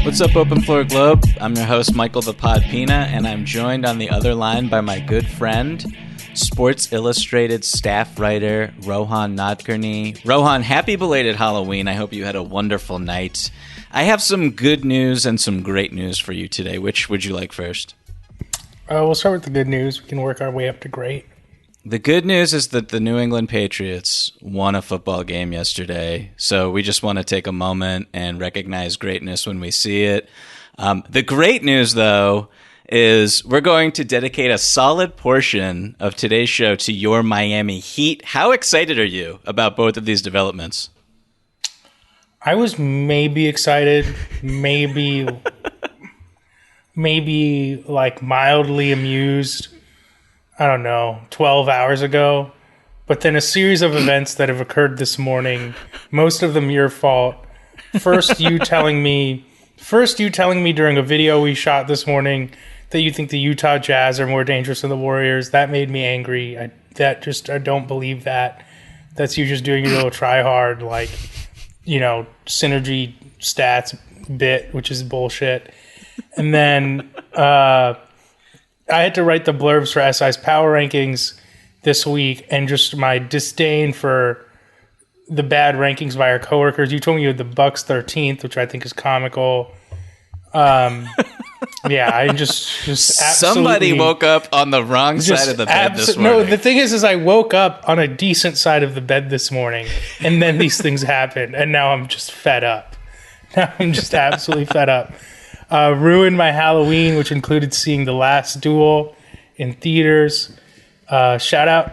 What's up, Open Floor Globe? I'm your host, Michael the Pod Pina, and I'm joined on the other line by my good friend, Sports Illustrated staff writer, Rohan Nadkarni. Rohan, happy belated Halloween. I hope you had a wonderful night. I have some good news and some great news for you today. Which would you like first? We'll start with the good news. We can work our way up to great. The good news is that the New England Patriots won a football game yesterday, so we just want to take a moment and recognize greatness when we see it. The great news, though, is we're going to dedicate a solid portion of today's show to your Miami Heat. How excited are you about both of these developments? I was maybe excited, maybe like mildly amused. I don't know, 12 hours ago. But then a series of events that have occurred this morning, most of them your fault. First you telling me during a video we shot this morning that you think the Utah Jazz are more dangerous than the Warriors. That made me angry. I don't believe that. That's you just doing your little try hard, like, synergy stats bit, which is bullshit. And then I had to write the blurbs for SI's Power Rankings this week, and just my disdain for the bad rankings by our coworkers. You told me you had the Bucks 13th, which I think is comical. Yeah, I just somebody woke up on the wrong side of the bed this morning. No, the thing is I woke up on a decent side of the bed this morning, and then these things happened, and now I'm just fed up. Now I'm just absolutely fed up. Ruined my Halloween, which included seeing The Last Duel in theaters. Shout out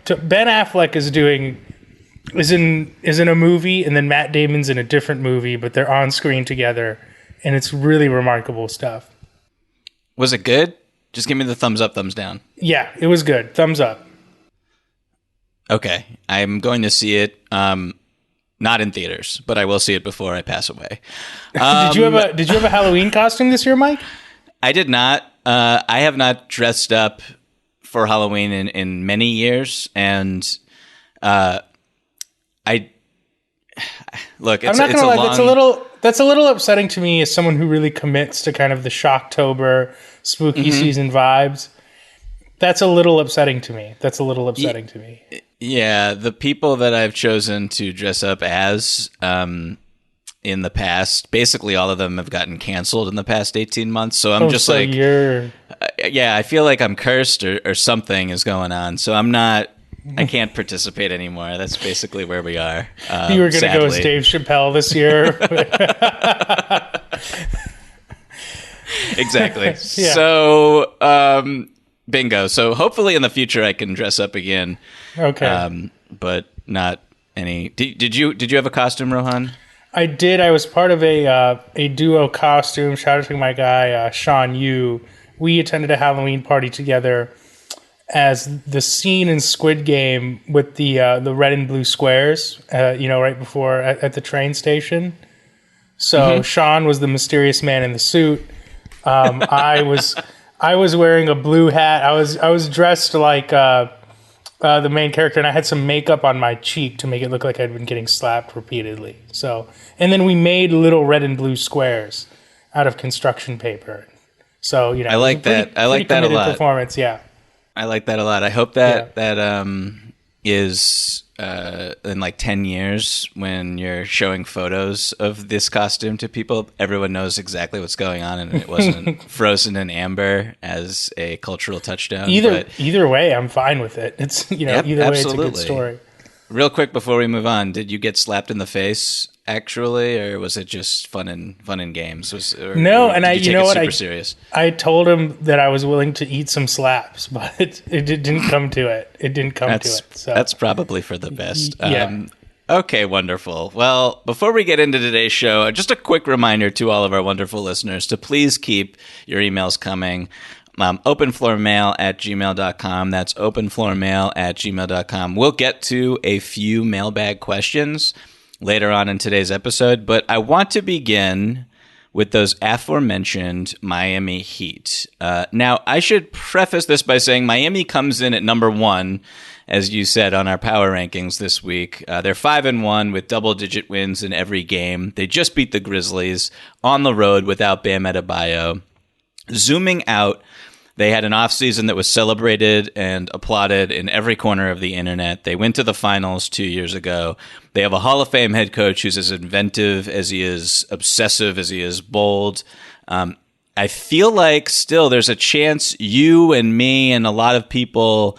to Ben Affleck is in a movie, and then Matt Damon's in a different movie, but they're on screen together, and it's really remarkable stuff. Was it good? Just give me the thumbs up, thumbs down. Yeah, it was good. Thumbs up. Okay, I'm going to see it. Not in theaters, but I will see it before I pass away. Did you have a Halloween costume this year, Mike? I did not. I have not dressed up for Halloween in many years, and I look. It's, I'm not gonna lie. That's a little upsetting to me as someone who really commits to kind of the Shocktober spooky season vibes. That's a little upsetting to me. Yeah, the people that I've chosen to dress up as in the past, basically all of them have gotten canceled in the past 18 months. So I'm I feel like I'm cursed or something is going on. So I can't participate anymore. That's basically where we are. You were going to go as Dave Chappelle this year. Exactly. Yeah. So, bingo. So hopefully in the future I can dress up again. Okay. But not any. Did you have a costume, Rohan? I did. I was part of a duo costume. Shout out to my guy Sean Yu. We attended a Halloween party together as the scene in Squid Game with the red and blue squares. Right before at the train station. So Sean was the mysterious man in the suit. I was wearing a blue hat. I was dressed like the main character, and I had some makeup on my cheek to make it look like I'd been getting slapped repeatedly. So, and then we made little red and blue squares out of construction paper. So, I like that. I like that a lot. Performance, yeah. I like that a lot. I hope that is in like 10 years when you're showing photos of this costume to people, everyone knows exactly what's going on, and it wasn't frozen in amber as a cultural touchdown. Either way, I'm fine with it. It's either way, absolutely. It's a good story. Real quick before we move on, did you get slapped in the face actually, or was it just fun and games? Serious? I told him that I was willing to eat some slaps, but it didn't come to it. It didn't come to it. So that's probably for the best. Yeah. Okay, wonderful. Well, before we get into today's show, just a quick reminder to all of our wonderful listeners to please keep your emails coming. Openfloormail@gmail.com. That's openfloormail@gmail.com. We'll get to a few mailbag questions later on in today's episode, but I want to begin with those aforementioned Miami Heat. Now, I should preface this by saying Miami comes in at number one, as you said on our power rankings this week. They're 5-1 with double-digit wins in every game. They just beat the Grizzlies on the road without Bam Adebayo. Zooming out, they had an offseason that was celebrated and applauded in every corner of the internet. They went to the finals 2 years ago. They have a Hall of Fame head coach who's as inventive as he is obsessive, as he is bold. I feel like still there's a chance you and me and a lot of people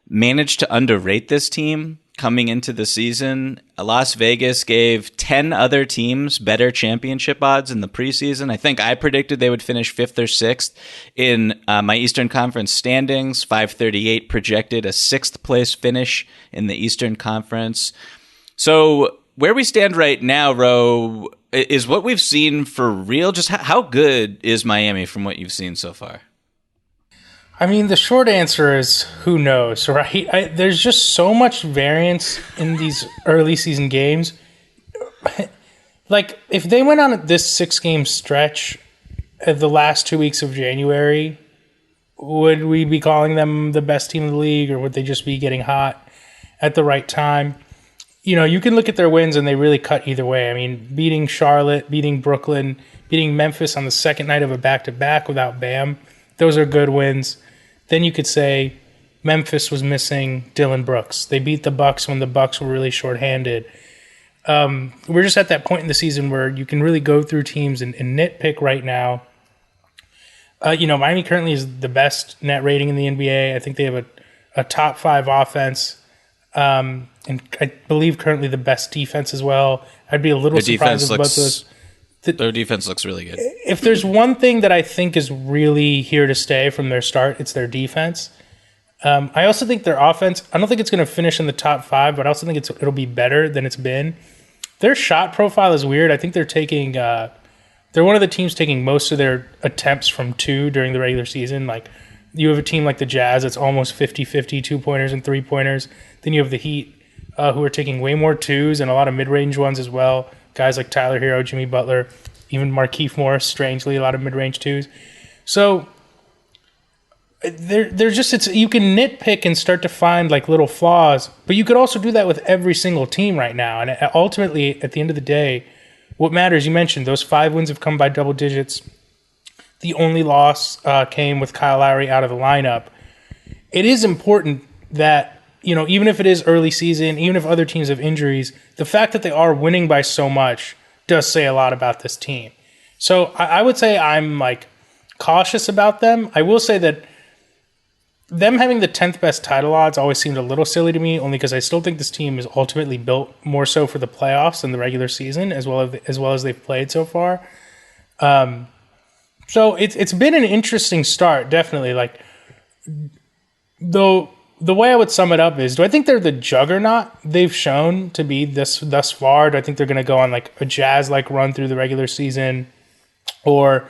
managed to underrate this team coming into the season. Las Vegas gave 10 other teams better championship odds in the preseason. I think I predicted they would finish 5th or 6th in my Eastern Conference standings. 538 projected a 6th place finish in the Eastern Conference. So where we stand right now, Ro, is what we've seen for real? Just how good is Miami from what you've seen so far? I mean, the short answer is who knows, right? There's just so much variance in these early season games. Like, if they went on this 6-game stretch at the last 2 weeks of January, would we be calling them the best team in the league, or would they just be getting hot at the right time? You know, you can look at their wins and they really cut either way. I mean, beating Charlotte, beating Brooklyn, beating Memphis on the second night of a back-to-back without Bam, those are good wins. Then you could say Memphis was missing Dylan Brooks. They beat the Bucks when the Bucks were really shorthanded. We're just at that point in the season where you can really go through teams and nitpick right now. Miami currently is the best net rating in the NBA. I think they have a top 5 offense. And I believe currently the best defense as well. I'd be a little surprised about those. Their defense looks really good. If there's one thing that I think is really here to stay from their start, it's their defense. I also think their offense, I don't think it's going to finish in the top 5, but I also think it'll be better than it's been. Their shot profile is weird. I think they're one of the teams taking most of their attempts from 2 during the regular season. Like, you have a team like the Jazz that's almost 50-50 2-pointers and 3-pointers. Then you have the Heat, who are taking way more 2s and a lot of mid-range ones as well. Guys like Tyler Hero, Jimmy Butler, even Markieff Morris, strangely, a lot of mid-range 2s. So they're just, you can nitpick and start to find like little flaws, but you could also do that with every single team right now. And ultimately, at the end of the day, what matters, you mentioned, those 5 wins have come by double digits. The only loss came with Kyle Lowry out of the lineup. It is important that, even if it is early season, even if other teams have injuries, the fact that they are winning by so much does say a lot about this team. So I would say I'm cautious about them. I will say that them having the 10th best title odds always seemed a little silly to me, only because I still think this team is ultimately built more so for the playoffs than the regular season, as well as they've played so far. So it's been an interesting start, definitely. Though the way I would sum it up is, do I think they're the juggernaut they've shown to be thus far? Do I think they're going to go on a Jazz-like run through the regular season, or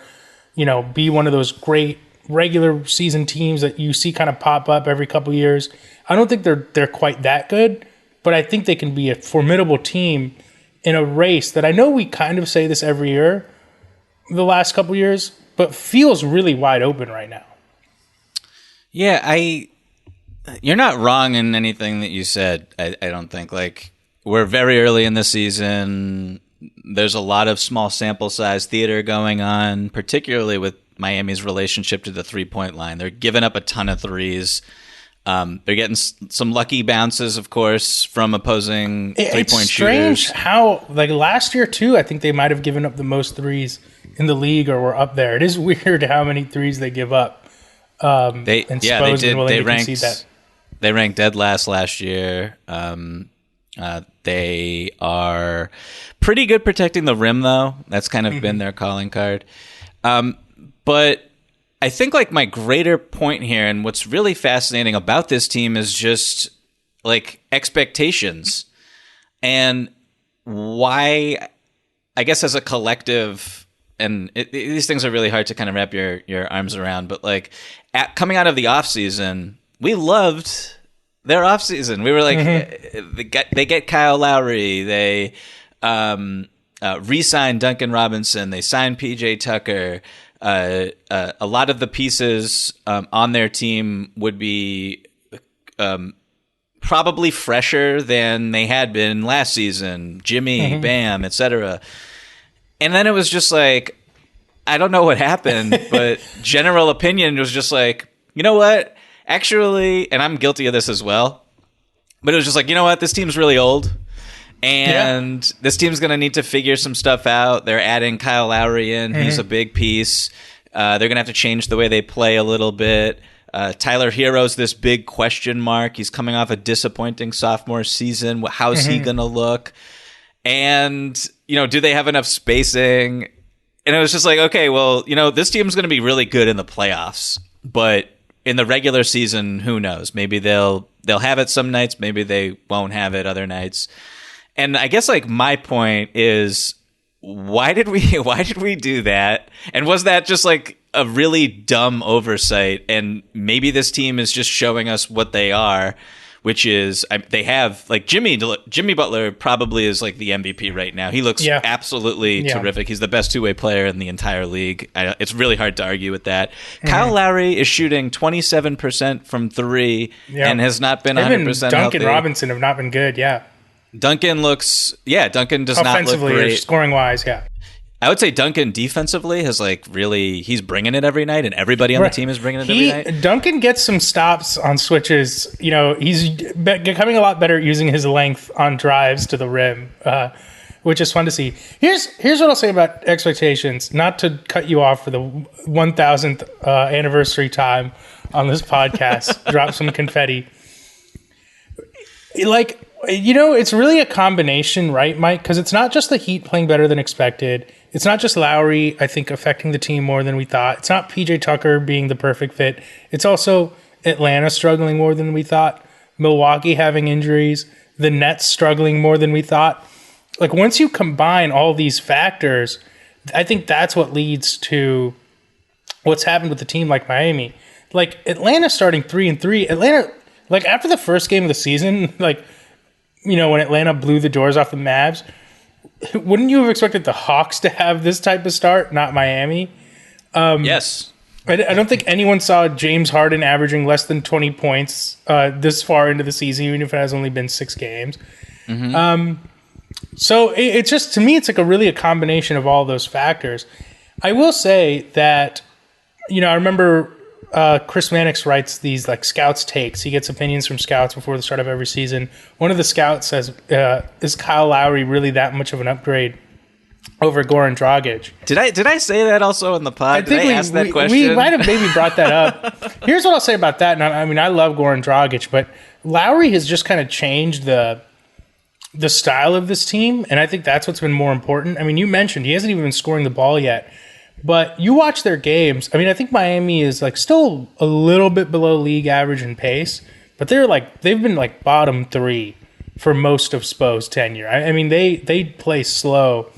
be one of those great regular season teams that you see kind of pop up every couple years? I don't think they're quite that good, but I think they can be a formidable team in a race that I know we kind of say this every year the last couple years, but feels really wide open right now. Yeah, you're not wrong in anything that you said. I don't think. We're very early in the season. There's a lot of small sample size theater going on, particularly with Miami's relationship to the 3-point line. They're giving up a ton of threes. They're getting some lucky bounces, of course, from opposing 3-point shooters. It's strange how, last year too, I think they might have given up the most threes in the league, or were up there. It is weird how many threes they give up. They did. They ranked dead last year. They are pretty good protecting the rim, though. That's kind of been their calling card. But I think my greater point here, and what's really fascinating about this team, is just expectations, and why, I guess, as a collective. And these things are really hard to kind of wrap your arms around. But coming out of the offseason, we loved their offseason. We were they get Kyle Lowry. They re-signed Duncan Robinson. They signed PJ Tucker. A lot of the pieces on their team would be probably fresher than they had been last season. Jimmy, Bam, etc. And then it was just like, I don't know what happened, but general opinion was just like, you know what? Actually, and I'm guilty of this as well, but it was just like, you know what? This team's really old. And this team's going to need to figure some stuff out. They're adding Kyle Lowry in. He's a big piece. They're going to have to change the way they play a little bit. Tyler Hero's this big question mark. He's coming off a disappointing sophomore season. How's he going to look? And, do they have enough spacing? And it was just like, okay, well, this team's going to be really good in the playoffs. But in the regular season, who knows? Maybe they'll have it some nights. Maybe they won't have it other nights. And I guess like my point is, why did we do that? And was that just like a really dumb oversight? And maybe this team is just showing us what they are, which is they have like Jimmy Butler probably is like the MVP right now. He looks absolutely terrific. He's the best two-way player in the entire league. It's really hard to argue with that. Kyle Lowry is shooting 27% from three and has not been 100% Duncan healthy. Robinson have not been good. Duncan does not look great. Scoring-wise, I would say Duncan defensively has he's bringing it every night, and everybody on the team is bringing it every night. Duncan gets some stops on switches. He's becoming a lot better at using his length on drives to the rim, which is fun to see. Here's what I'll say about expectations, not to cut you off for the 1,000th anniversary time on this podcast. Drop some confetti. It's really a combination, right, Mike? Because it's not just the Heat playing better than expected. It's not just Lowry, I think, affecting the team more than we thought. It's not PJ Tucker being the perfect fit. It's also Atlanta struggling more than we thought. Milwaukee having injuries. The Nets struggling more than we thought. Once you combine all these factors, I think that's what leads to what's happened with the team like Miami. Atlanta starting 3-3. Atlanta, after the first game of the season, when Atlanta blew the doors off the Mavs, wouldn't you have expected the Hawks to have this type of start, not Miami? Yes. I don't think anyone saw James Harden averaging less than 20 points this far into the season, even if it has only been 6 games. So it's just, to me, it's a combination of all those factors. I will say that, I remember Chris Mannix writes these scouts takes. He gets opinions from scouts before the start of every season. One of the scouts says, is Kyle Lowry really that much of an upgrade over Goran Dragic? Did I say that also in the pod? Did I ask that question? We might have maybe brought that up. Here's what I'll say about that. And I love Goran Dragic, but Lowry has just kind of changed the style of this team, and I think that's what's been more important. You mentioned he hasn't even been scoring the ball yet. But you watch their games. I think Miami is still a little bit below league average in pace, but they've been bottom 3 for most of Spo's tenure. They play slow.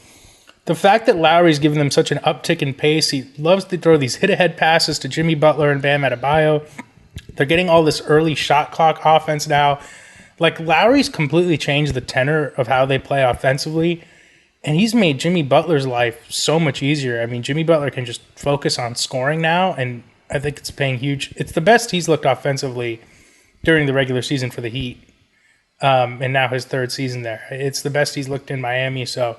The fact that Lowry's given them such an uptick in pace, he loves to throw these hit-ahead passes to Jimmy Butler and Bam Adebayo. They're getting all this early shot clock offense now. Lowry's completely changed the tenor of how they play offensively. And he's made Jimmy Butler's life so much easier. Jimmy Butler can just focus on scoring now, and I think it's paying huge. It's the best he's looked offensively during the regular season for the Heat, and now his 3rd season there. It's the best he's looked in Miami. So,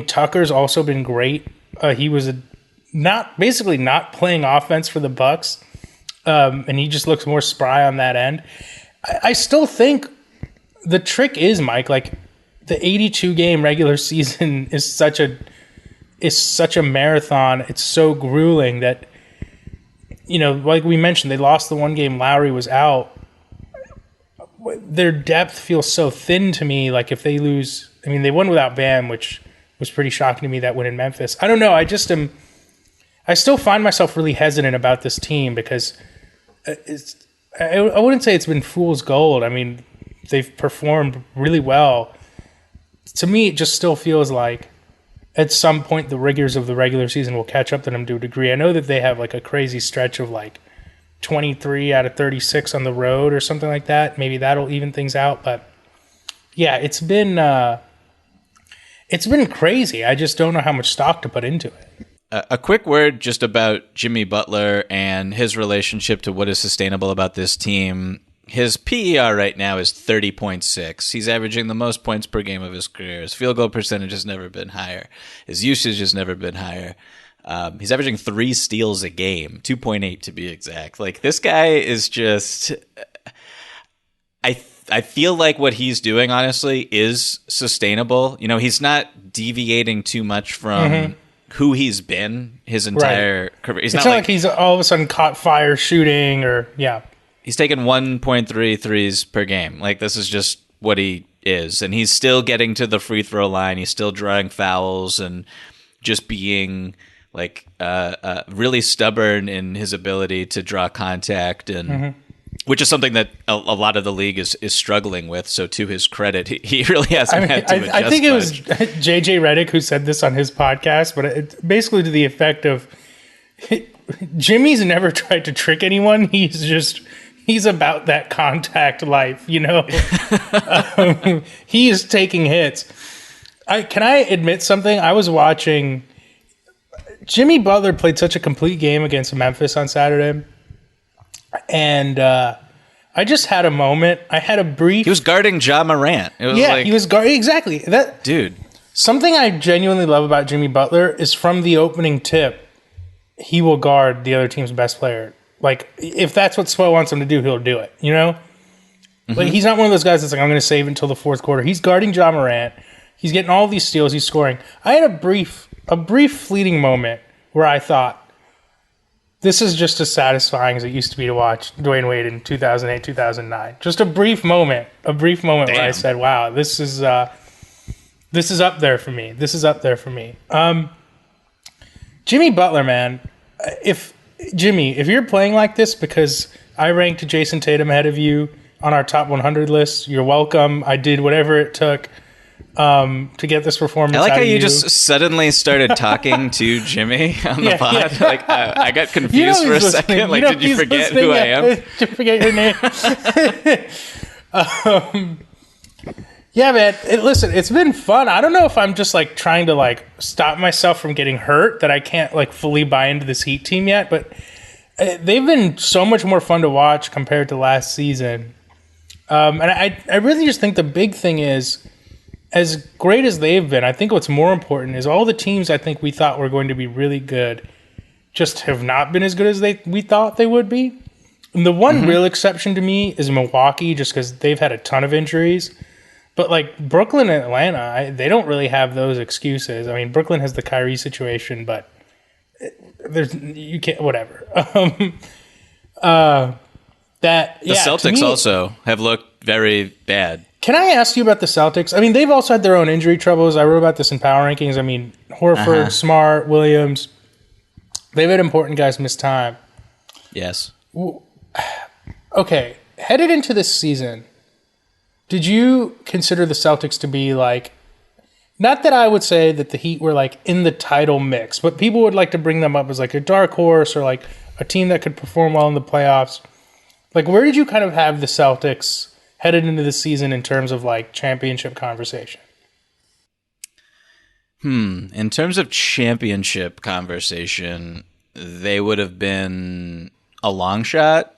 Tucker's also been great. He was not playing offense for the Bucks, and he just looks more spry on that end. I still think the trick is, Mike, the 82-game regular season is such a marathon. It's so grueling that, like we mentioned, they lost the one game Lowry was out. Their depth feels so thin to me. If they lose, they won without Bam, which was pretty shocking to me, that win in Memphis. I don't know. I still find myself really hesitant about this team because I wouldn't say it's been fool's gold. They've performed really well. To me, it just still feels like at some point the rigors of the regular season will catch up to them to a degree. I know that they have a crazy stretch of 23 out of 36 on the road or something like that. Maybe that'll even things out. But yeah, it's been crazy. I just don't know how much stock to put into it. A quick word just about Jimmy Butler and his relationship to what is sustainable about this team. his PER right now is 30.6. He's averaging the most points per game of his career. His field goal percentage has never been higher. His usage has never been higher. He's averaging 3 steals a game, 2.8 to be exact. Like, this guy is just... I feel like what he's doing, honestly, is sustainable. You know, he's not deviating too much from who he's been his entire career. It's not like he's all of a sudden caught fire shooting or, He's taken 1.3 threes per game. Like, this is just what he is. And he's still getting to the free throw line. He's still drawing fouls and just being, like, really stubborn in his ability to draw contact and... Which is something that a lot of the league is struggling with. So to his credit, he really hasn't had to adjust I think it was much. JJ Redick who said this on his podcast, but it basically to the effect of Jimmy's never tried to trick anyone. He's about that contact life, you know. He is taking hits. Can I admit something? I was watching. Jimmy Butler played such a complete game against Memphis on Saturday. And I just had a moment. I had a brief... He was guarding Ja Morant. It was he was guarding... Exactly. Dude. Something I genuinely love about Jimmy Butler is from the opening tip, he will guard the other team's best player. Like, if that's what Spo wants him to do, he'll do it, you know? Like, he's not one of those guys that's like, I'm going to save until the fourth quarter. He's guarding Ja Morant. He's getting all these steals. He's scoring. I had a brief fleeting moment where I thought, this is just as satisfying as it used to be to watch Dwayne Wade in 2008, 2009. Just a brief moment where I said, wow, this is up there for me. This is up there for me. Jimmy Butler, man, if you're playing like this because I ranked Jason Tatum ahead of you on our top 100 list, you're welcome. I did whatever it took to get this performance. I like how you just suddenly started talking to Jimmy on the pod. Yeah. Like I got confused for a second. Like, did you forget who I am? Did you forget your name? Yeah, man. Listen, it's been fun. I don't know if I'm just like trying to like stop myself from getting hurt that I can't like fully buy into this Heat team yet, but they've been so much more fun to watch compared to last season. And I really just think the big thing is, as great as they've been, I think what's more important is all the teams I think we thought were going to be really good just have not been as good as we thought they would be. And the one real exception to me is Milwaukee, just because they've had a ton of injuries. But like Brooklyn and Atlanta, they don't really have those excuses. I mean, Brooklyn has the Kyrie situation, but you can't, whatever. The Celtics also have looked very bad. Can I ask you about the Celtics? I mean, they've also had their own injury troubles. I wrote about this in Power Rankings. I mean, Horford, Smart, Williams, they've had important guys miss time. Yes. Okay, headed into this season, did you consider the Celtics to be like, not that I would say that the Heat were like in the title mix, but people would like to bring them up as like a dark horse or like a team that could perform well in the playoffs. Like, where did you kind of have the Celtics headed into the season in terms of like championship conversation? In terms of championship conversation, they would have been a long shot.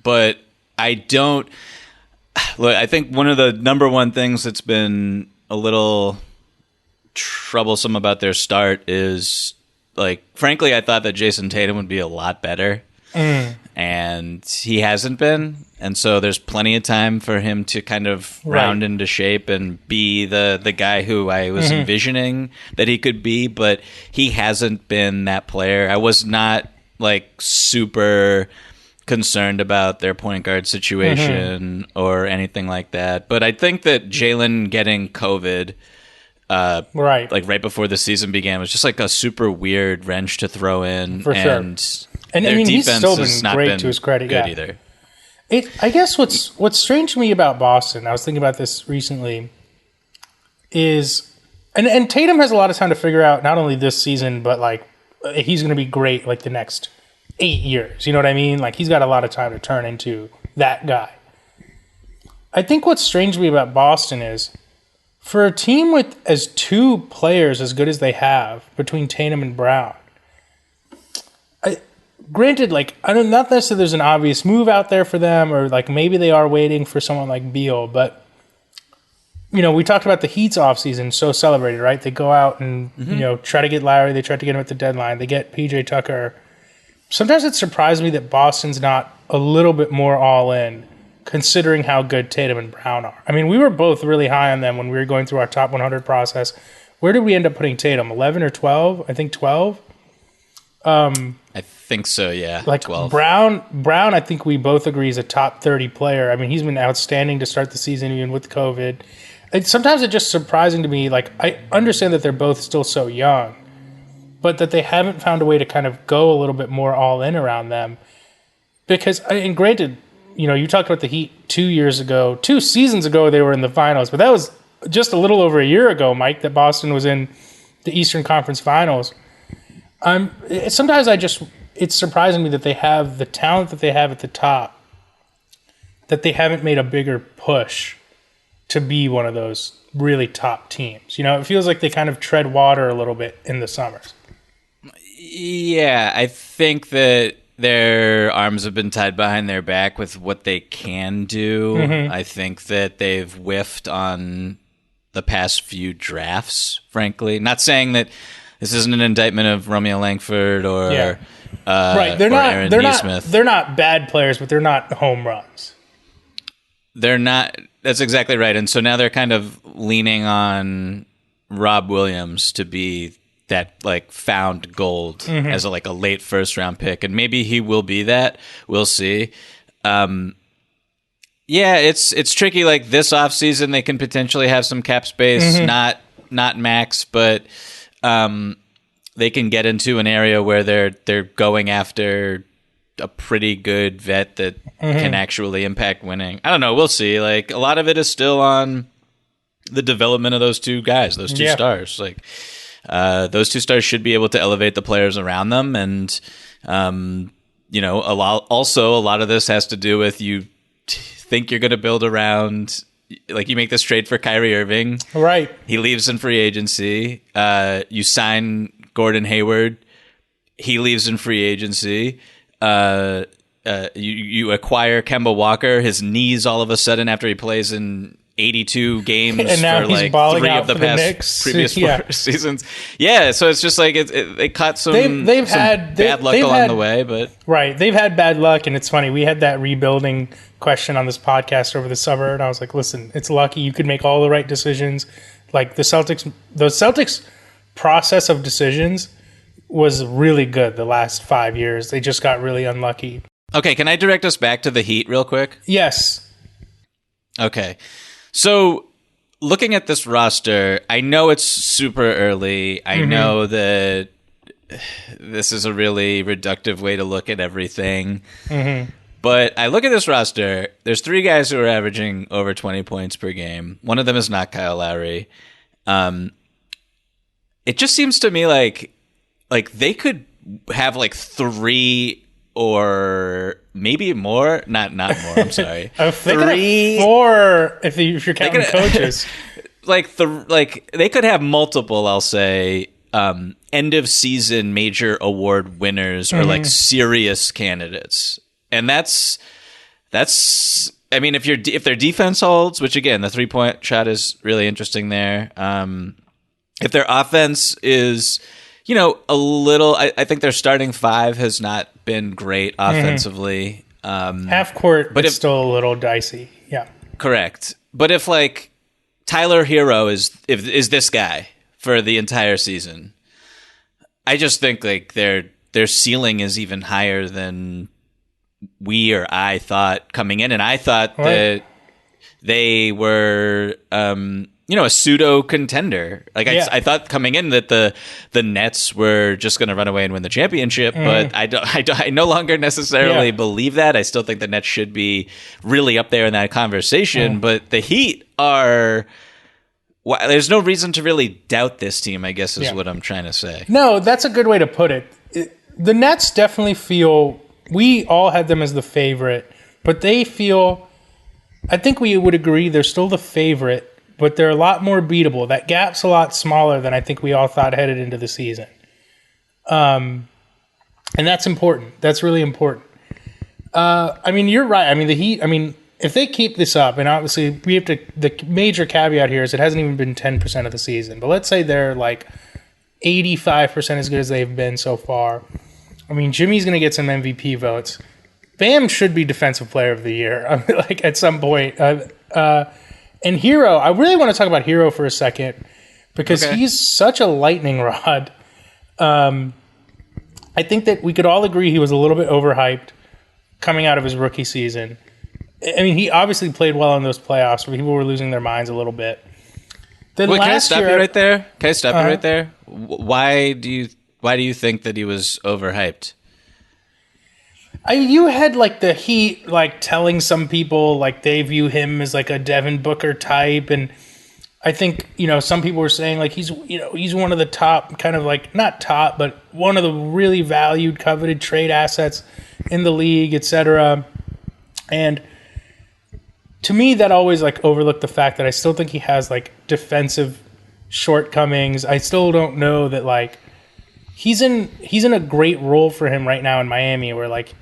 But I don't... Look, I think one of the number one things that's been a little troublesome about their start is, like, frankly, I thought that Jason Tatum would be a lot better. And he hasn't been. And so there's plenty of time for him to kind of round into shape and be the guy who I was envisioning that he could be. But he hasn't been that player. I was not, like, super concerned about their point guard situation or anything like that. But I think that Jalen getting COVID like right before the season began was just like a super weird wrench to throw in. For sure. And their I mean, defense he's still has been not great been to his credit. Good either. I guess what's strange to me about Boston, I was thinking about this recently, is and Tatum has a lot of time to figure out not only this season, but like he's going to be great like the next 8 years. You know what I mean? Like he's got a lot of time to turn into that guy. I think what's strange to me about Boston is for a team with as two players as good as they have between Tatum and Brown, granted, like, I don't, not necessarily there's an obvious move out there for them, or like maybe they are waiting for someone like Beal, but we talked about the Heat's offseason, so celebrated, right? They go out and, try to get Lowry. They try to get him at the deadline. They get PJ Tucker. Sometimes it surprised me that Boston's not a little bit more all in, considering how good Tatum and Brown are. I mean, we were both really high on them when we were going through our top 100 process. Where did we end up putting Tatum? 11 or 12? I think 12. I think so, yeah. Like 12. Brown, I think we both agree is a top 30 player. I mean, he's been outstanding to start the season, even with COVID. Sometimes it's just surprising to me. Like, I understand that they're both still so young, but that they haven't found a way to kind of go a little bit more all in around them. Because, and granted, you talked about the Heat 2 seasons ago, they were in the finals, but that was just a little over a year ago, Mike, that Boston was in the Eastern Conference Finals. Sometimes it's surprising me that they have the talent that they have at the top, that they haven't made a bigger push to be one of those really top teams. It feels like they kind of tread water a little bit in the summers. Yeah, I think that their arms have been tied behind their back with what they can do. Mm-hmm. I think that they've whiffed on the past few drafts, frankly. Not saying that this isn't an indictment of Romeo Langford or right. They're not bad players, but they're not home runs. They're not. That's exactly right. And so now they're kind of leaning on Rob Williams to be that like found gold as a late first round pick, and maybe he will be that. We'll see. Yeah, it's tricky. Like this offseason, they can potentially have some cap space, not max, but they can get into an area where they're going after a pretty good vet that can actually impact winning. I don't know. We'll see. Like a lot of it is still on the development of those two guys, those two stars. Like those two stars should be able to elevate the players around them, and a lot of this has to do with you think you're going to build around. Like you make this trade for Kyrie Irving, right? He leaves in free agency. You sign Gordon Hayward. He leaves in free agency. You acquire Kemba Walker. His knees all of a sudden after he plays in 82 games and now for he's like balling 3 out of the for past previous yeah. 4 seasons. Yeah, so it's just like they caught some bad luck along the way, but right, they've had bad luck, and it's funny. We had that rebuilding question on this podcast over the summer, and I was like, listen, it's lucky. You could make all the right decisions. Like the Celtics process of decisions was really good the last 5 years. They just got really unlucky. Okay, can I direct us back to the Heat real quick? Yes. Okay. So looking at this roster, I know it's super early. I know that this is a really reductive way to look at everything. But I look at this roster, there's 3 guys who are averaging over 20 points per game. One of them is not Kyle Lowry. It just seems to me like they could have like 3 or maybe more. Not more. I'm sorry. 3, 4 if you're counting coaches. They could have multiple. I'll say end of season major award winners or like serious candidates, and that's. I mean, if their defense holds, which again the 3-point shot is really interesting there. If their offense is, a little, I think their starting 5 has not been great offensively. Half court, but it's still a little dicey. Yeah, correct. But if like Tyler Hero is this guy for the entire season, I just think like their ceiling is even higher than we or I thought coming in, and I thought that they were. A pseudo contender. Like I thought coming in that the Nets were just going to run away and win the championship, but I no longer necessarily believe that. I still think the Nets should be really up there in that conversation. But the Heat are. Well, there's no reason to really doubt this team, I guess, is what I'm trying to say. No, that's a good way to put it. The Nets definitely feel. We all had them as the favorite, but they feel. I think we would agree they're still the favorite. But they're a lot more beatable. That gap's a lot smaller than I think we all thought headed into the season. And that's important. That's really important. I mean, you're right. I mean, the Heat, I mean, if they keep this up, and obviously we have to, the major caveat here is it hasn't even been 10% of the season, but let's say they're like 85% as good as they've been so far. I mean, Jimmy's going to get some MVP votes. Bam should be Defensive Player of the Year, I mean, like at some point. And Hero, I really want to talk about Hero for a second because he's such a lightning rod. I think that we could all agree he was a little bit overhyped coming out of his rookie season. I mean, he obviously played well in those playoffs where people were losing their minds a little bit. Then Wait, can I stop you right there? Can I stop you right there? Why do you think that he was overhyped? You had like the Heat like telling some people like they view him as like a Devin Booker type, and I think some people were saying like he's one of the top, kind of like not top, but one of the really valued, coveted trade assets in the league, etc. And to me, that always like overlooked the fact that I still think he has like defensive shortcomings. I still don't know that like he's in a great role for him right now in Miami, where like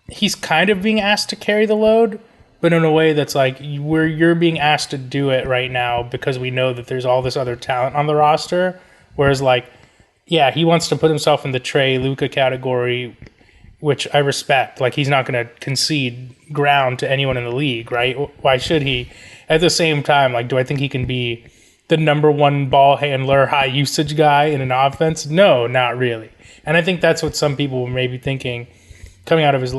he's kind of being asked to carry the load, but in a way that's like where you're being asked to do it right now because we know that there's all this other talent on the roster. Whereas like, yeah, he wants to put himself in the Trey Luka category, which I respect. Like he's not going to concede ground to anyone in the league, right? Why should he? At the same time, like, do I think he can be the number one ball handler, high usage guy in an offense? No, not really. And I think that's what some people were maybe thinking coming out of his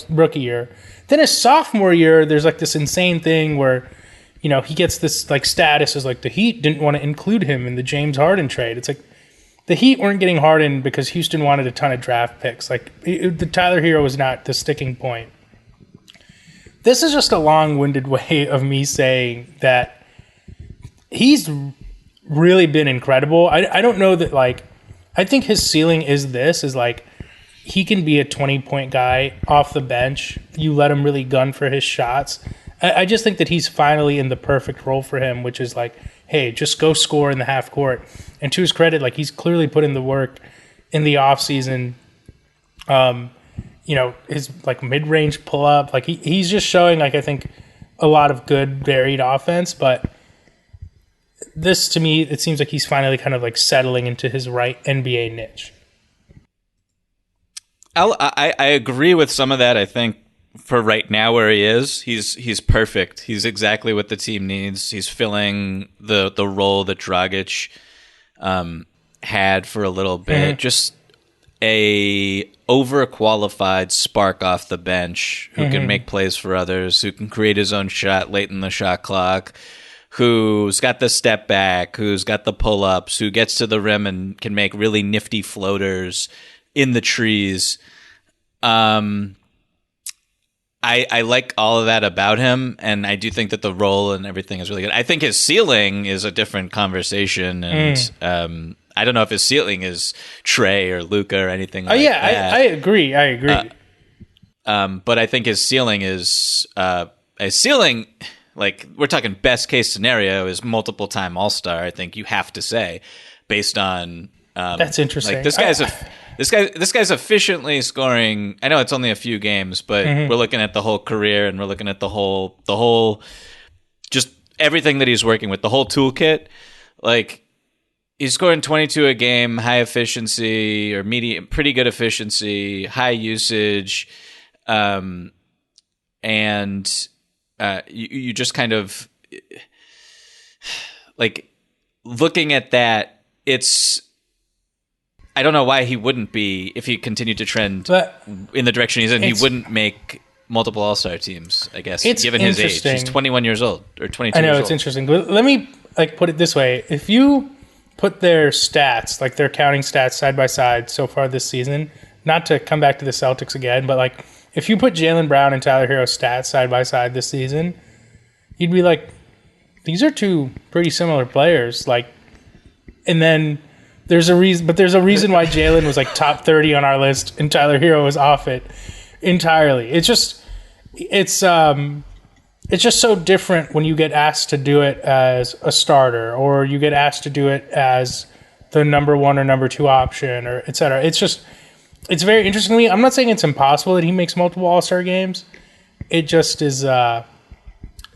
rookie year. Then his sophomore year, there's like this insane thing where, he gets this like status as like the Heat didn't want to include him in the James Harden trade. It's like the Heat weren't getting Harden because Houston wanted a ton of draft picks. Like the Tyler Hero was not the sticking point. This is just a long-winded way of me saying that he's really been incredible. I don't know that like, I think his ceiling is like, he can be a 20-point guy off the bench. You let him really gun for his shots. I just think that he's finally in the perfect role for him, which is like, hey, just go score in the half court. And to his credit, like he's clearly put in the work in the offseason. His like mid-range pull-up. Like he's just showing like I think a lot of good varied offense. But this to me, it seems like he's finally kind of like settling into his right NBA niche. I agree with some of that. I think for right now where he is, he's perfect. He's exactly what the team needs. He's filling the role that Dragic had for a little bit. Mm-hmm. Just a overqualified spark off the bench who can make plays for others, who can create his own shot late in the shot clock, who's got the step back, who's got the pull-ups, who gets to the rim and can make really nifty floaters in the trees. I like all of that about him, and I do think that the role and everything is really good. I think his ceiling is a different conversation, and I don't know if his ceiling is Trey or Luka or anything like that. I agree. But I think his ceiling is like we're talking best case scenario is multiple time All-Star. I think you have to say based on that's interesting. Like this guy's efficiently scoring. I know it's only a few games, but we're looking at the whole career and we're looking at the whole just everything that he's working with, the whole toolkit. Like he's scoring 22 a game, high efficiency or medium, pretty good efficiency, high usage, and you just kind of like looking at that. It's I don't know why he wouldn't be, if he continued to trend in the direction he's in, he wouldn't make multiple All-Star teams, I guess, given his age. He's 21 years old, or 22 years old. I know, it's interesting. But let me put it this way. If you put their stats, like their counting stats side by side so far this season, not to come back to the Celtics again, but like if you put Jaylen Brown and Tyler Hero's stats side by side this season, you'd be like, these are two pretty similar players. Like, and then there's a reason why Jaylen was like top 30 on our list and Tyler Hero was off it entirely. It's just so different when you get asked to do it as a starter or you get asked to do it as the number one or number two option or et cetera. It's just it's very interesting to me. I'm not saying it's impossible that he makes multiple All-Star games. It just is.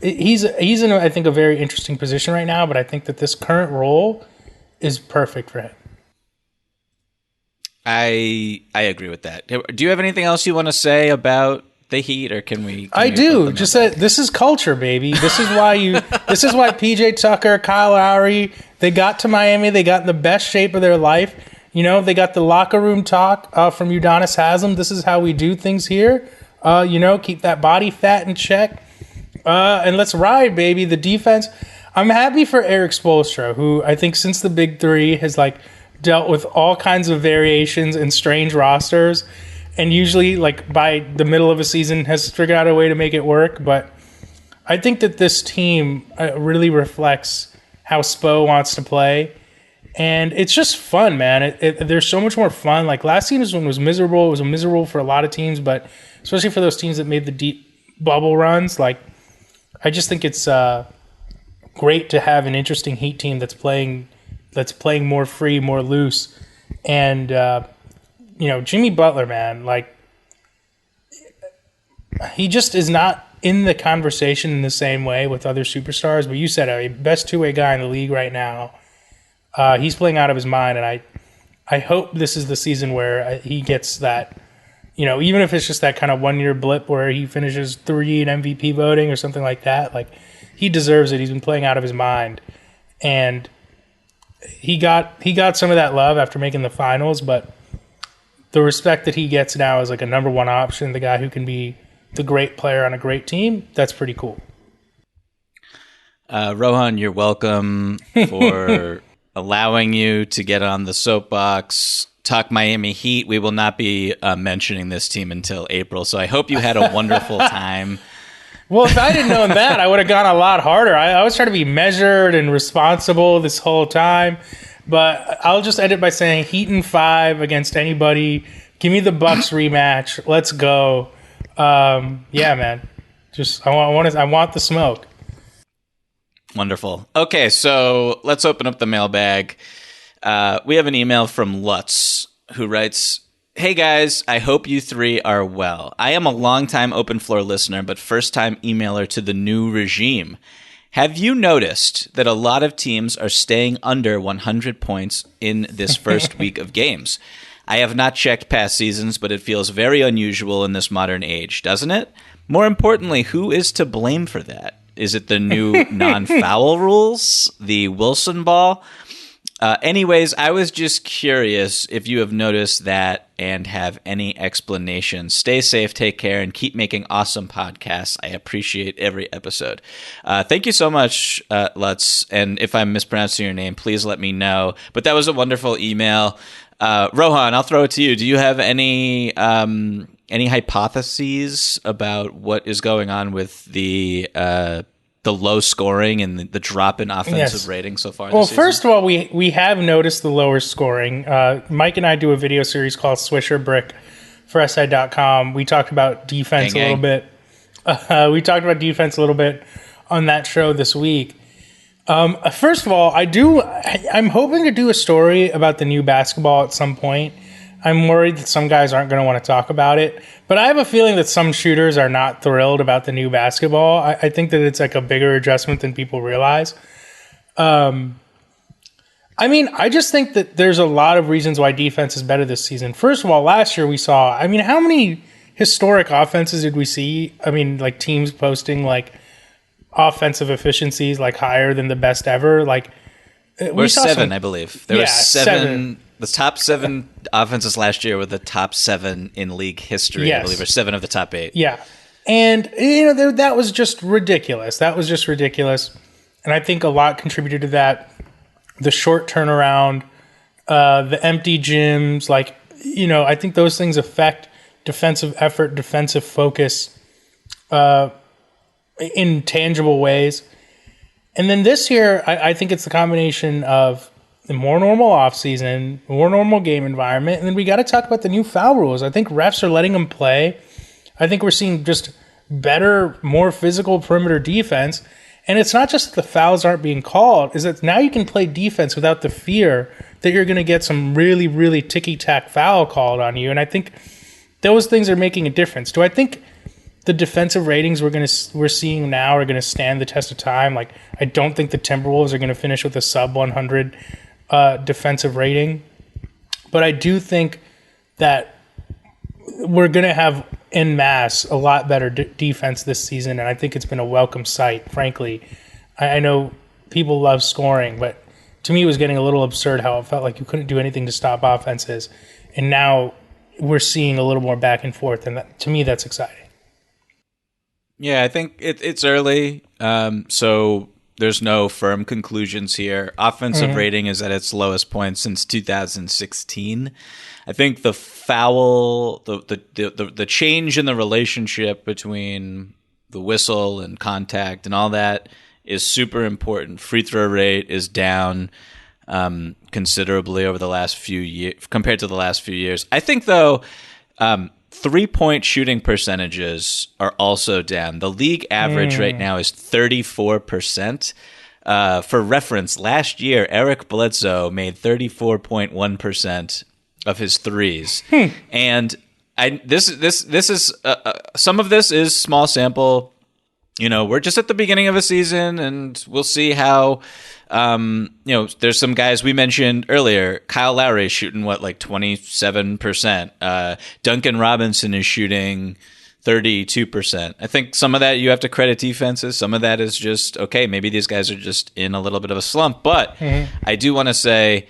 He's in, I think, a very interesting position right now, but I think that this current role is perfect for him. I agree with that. Do you have anything else you want to say about the Heat, or can we? I do. Just that this is culture, baby. This is why this is why PJ Tucker, Kyle Lowry, they got to Miami. They got in the best shape of their life. You know, they got the locker room talk from Udonis Haslem. This is how we do things here. Keep that body fat in check. And let's ride, baby. The defense. I'm happy for Eric Spoelstra, who I think since the Big Three has dealt with all kinds of variations and strange rosters, and usually by the middle of a season has figured out a way to make it work. But I think that this team really reflects how Spo wants to play. And it's just fun, man. There's so much more fun. Last season was miserable. It was miserable for a lot of teams, but especially for those teams that made the deep bubble runs. I just think it's great to have an interesting Heat team that's playing more free, more loose. And, Jimmy Butler, man, he just is not in the conversation in the same way with other superstars. But you said a best two-way guy in the league right now. He's playing out of his mind, and I hope this is the season where he gets that, even if it's just that kind of 1 year blip where he finishes 3 in MVP voting or something like that. He deserves it. He's been playing out of his mind, and he got some of that love after making the finals, but the respect that he gets now as a number one option, the guy who can be the great player on a great team, that's pretty cool. Rohan, you're welcome for allowing you to get on the soapbox, talk Miami Heat. We will not be mentioning this team until April, so I hope you had a wonderful time. Well, if I didn't know that, I would have gone a lot harder. I was trying to be measured and responsible this whole time, but I'll just end it by saying Heat in 5 against anybody. Give me the Bucks rematch. Let's go. Yeah, man. Just I want the smoke. Wonderful. Okay, so let's open up the mailbag. We have an email from Lutz, who writes, "Hey guys, I hope you three are well. I am a longtime Open Floor listener, but first-time emailer to the new regime. Have you noticed that a lot of teams are staying under 100 points in this first week of games? I have not checked past seasons, but it feels very unusual in this modern age, doesn't it? More importantly, who is to blame for that? Is it the new non-foul rules? The Wilson ball? Anyways, I was just curious if you have noticed that and have any explanation. Stay safe, take care, and keep making awesome podcasts. I appreciate every episode." Thank you so much, Lutz. And if I'm mispronouncing your name, please let me know. But that was a wonderful email. Rohan, I'll throw it to you. Do you have any hypotheses about what is going on with the low scoring and the drop in offensive rating so far this season? Well, first of all, we have noticed the lower scoring. Mike and I do a video series called Swisher Brick for SI.com. We talked about defense a little bit. We talked about defense a little bit on that show this week. First of all, I'm hoping to do a story about the new basketball at some point. I'm worried that some guys aren't going to want to talk about it, but I have a feeling that some shooters are not thrilled about the new basketball. I think that it's a bigger adjustment than people realize. I just think that there's a lot of reasons why defense is better this season. First of all, last year we saw, how many historic offenses did we see? Teams posting offensive efficiencies higher than the best ever. We're 7, I believe. There were 7. The top 7 offenses last year were the top 7 in league history. Yes. I believe, or 7 of the top 8. Yeah. And, that was just ridiculous. And I think a lot contributed to that. The short turnaround, the empty gyms, I think those things affect defensive effort, defensive focus in tangible ways. And then this year, I think it's the combination of the more normal offseason, more normal game environment, and then we got to talk about the new foul rules. I think refs are letting them play. I think we're seeing just better, more physical perimeter defense. And it's not just that the fouls aren't being called, is that now you can play defense without the fear that you're going to get some really, really ticky-tack foul called on you. And I think those things are making a difference. Do I think the defensive ratings we're seeing now are going to stand the test of time? Like, I don't think the Timberwolves are going to finish with a sub 100 defensive rating. But I do think that we're going to have en masse a lot better defense this season, and I think it's been a welcome sight, frankly. I know people love scoring, but to me it was getting a little absurd how it felt like you couldn't do anything to stop offenses, and now we're seeing a little more back and forth, and to me that's exciting. Yeah, I think it's early, so there's no firm conclusions here. Offensive rating is at its lowest point since 2016. I think the foul, the change in the relationship between the whistle and contact and all that is super important. Free throw rate is down considerably over the last few years compared to the last few years. I think though, 3-point shooting percentages are also down. The league average right now is 34%. For reference, last year Eric Bledsoe made 34.1% of his threes, and this is some of this is small sample. You know, we're just at the beginning of a season, and we'll see how. There's some guys we mentioned earlier. Kyle Lowry is shooting like 27%. Duncan Robinson is shooting 32%. I think some of that you have to credit defenses. Some of that is just, okay, maybe these guys are just in a little bit of a slump. But I do want to say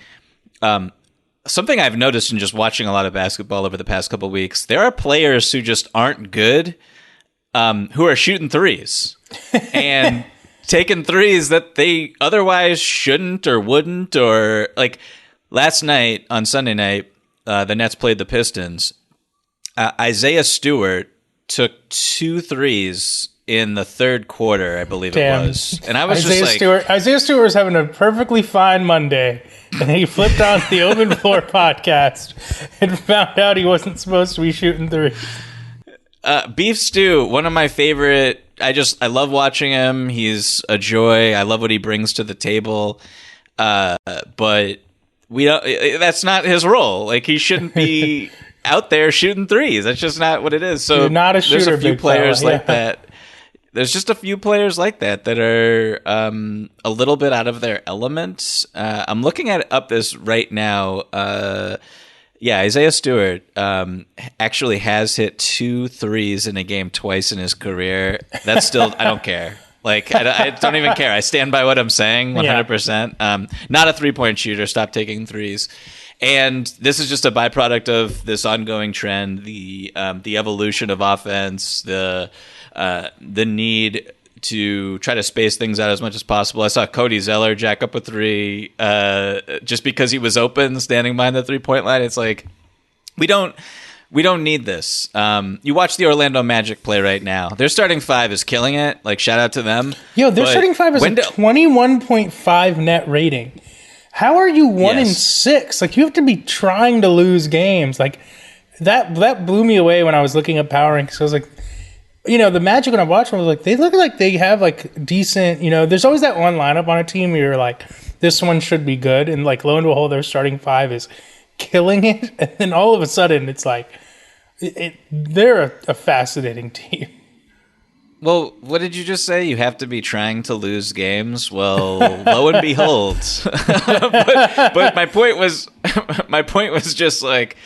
something I've noticed in just watching a lot of basketball over the past couple of weeks. There are players who just aren't good who are shooting threes and taking threes that they otherwise shouldn't or wouldn't. Or like last night on Sunday night, the Nets played the Pistons. Isaiah Stewart took 2 threes in the third quarter, I believe it was. And I was Isaiah Stewart was having a perfectly fine Monday, and he flipped on the Open Floor podcast and found out he wasn't supposed to be shooting threes. Beef Stew, one of my favorite. I love watching him. He's a joy. I love what he brings to the table. But we don't. That's not his role. Like, he shouldn't be out there shooting threes. That's just not what it is. So you're not a shooter. There's a few players like that. There's just a few players like that are a little bit out of their element. I'm looking up this right now. Isaiah Stewart actually has hit 2 threes in a game twice in his career. That's still, I don't care. Like, I don't even care. I stand by what I'm saying 100%. Yeah. Not a 3-point shooter. Stop taking threes. And this is just a byproduct of this ongoing trend, the evolution of offense, the need to try to space things out as much as possible. I saw Cody Zeller jack up a 3 just because he was open, standing behind the 3-point line. It's like, we don't need this. You watch the Orlando Magic play right now. Their starting 5 is killing it. Like, shout out to them. Yo, their starting 5 is a 21.5 net rating. How are you 1-6? Like, you have to be trying to lose games. Like, that blew me away when I was looking at power rankings. I was like, the Magic, when I watched them, I was like, they look like they have, like, decent, there's always that one lineup on a team where you're like, this one should be good. And, like, lo and behold, their starting 5 is killing it. And then all of a sudden, it's like, they're a fascinating team. Well, what did you just say? You have to be trying to lose games? Well, lo and behold. but my point was just like,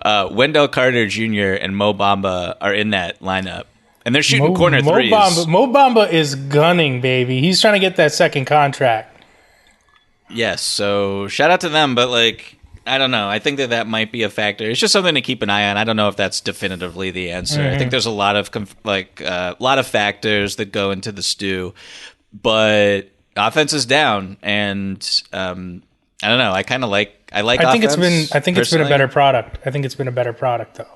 Wendell Carter Jr. and Mo Bamba are in that lineup. And they're shooting corner threes. Mo Bamba is gunning, baby. He's trying to get that second contract. Yes, so shout out to them, but like, I don't know. I think that might be a factor. It's just something to keep an eye on. I don't know if that's definitively the answer. I think there's a lot of factors that go into the stew, but offense is down, and I don't know. I kind of like. I think offense. I think it's been a better product. I think it's been a better product, though.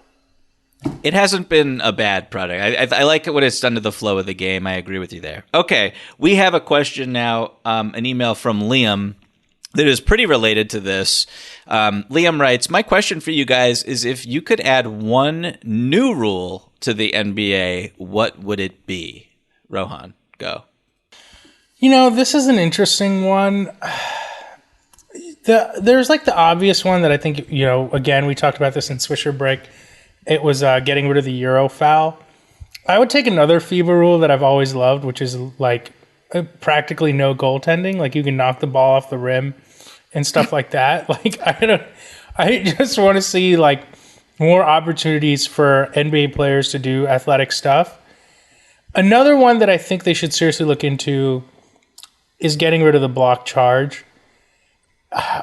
It hasn't been a bad product. I like what it's done to the flow of the game. I agree with you there. Okay, we have a question now, an email from Liam that is pretty related to this. Liam writes, my question for you guys is, if you could add one new rule to the NBA, what would it be? Rohan, go. This is an interesting one. There's like the obvious one that I think, again, we talked about this in Swisher Break. It was getting rid of the Euro foul. I would take another FIBA rule that I've always loved, which is like practically no goaltending. Like you can knock the ball off the rim and stuff like that. Like I just want to see like more opportunities for NBA players to do athletic stuff. Another one that I think they should seriously look into is getting rid of the block charge.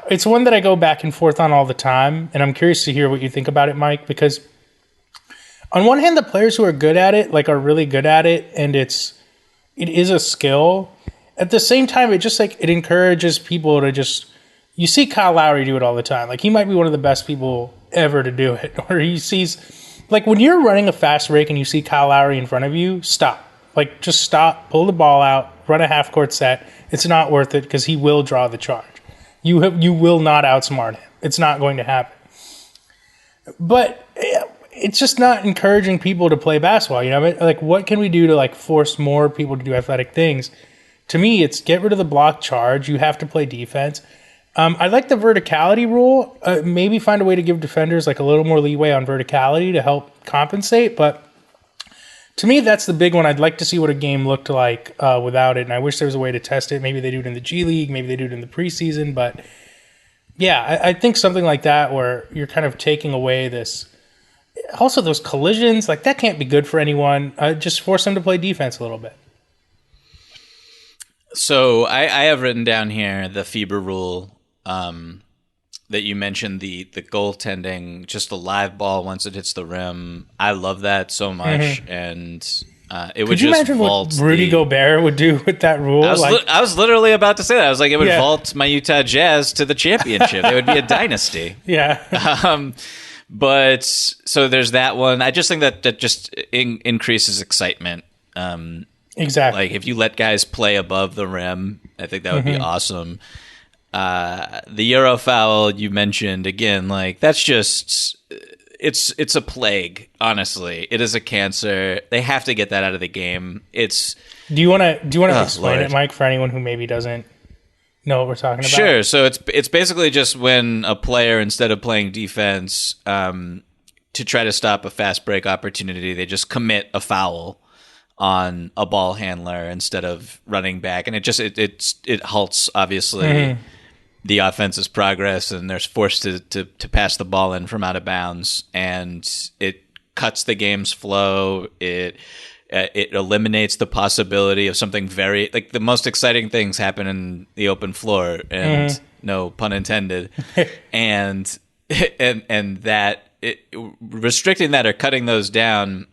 It's one that I go back and forth on all the time, and I'm curious to hear what you think about it, Mike, because on one hand, the players who are good at it, like, are really good at it, and it is a skill. At the same time, it encourages people to just, you see Kyle Lowry do it all the time. Like, he might be one of the best people ever to do it. Or he sees, like, when you're running a fast break and you see Kyle Lowry in front of you, stop. Like, just stop, pull the ball out, run a half-court set. It's not worth it because he will draw the charge. You will not outsmart him. It's not going to happen. But it's just not encouraging people to play basketball. Like, what can we do to like force more people to do athletic things? To me, it's get rid of the block charge. You have to play defense. I like the verticality rule. Maybe find a way to give defenders like a little more leeway on verticality to help compensate. But to me, that's the big one. I'd like to see what a game looked like without it, and I wish there was a way to test it. Maybe they do it in the G League, maybe they do it in the preseason, but yeah, I think something like that where you're kind of taking away this. Also, those collisions, like that can't be good for anyone. Just force them to play defense a little bit. So I have written down here the FIBA rule that you mentioned, the goaltending, just a live ball once it hits the rim. I love that so much, and it would just vault. Could you imagine what Rudy Gobert would do with that rule? I was literally about to say that. I was like, it would vault my Utah Jazz to the championship. It would be a dynasty. Yeah. But so there's that one. I just think that just increases excitement. Exactly. Like if you let guys play above the rim, I think that would be awesome. The Euro foul you mentioned again, like that's just it's a plague. Honestly, it is a cancer. They have to get that out of the game. Do you want to explain it, Mike, for anyone who maybe doesn't know what we're talking about? Sure. So it's basically just when a player, instead of playing defense to try to stop a fast break opportunity, they just commit a foul on a ball handler instead of running back, and it halts obviously the offense's progress, and they're forced to pass the ball in from out of bounds, and it cuts the game's flow. It eliminates the possibility of something very, like, the most exciting things happen in the open floor, and no pun intended, and that restricting that or cutting those down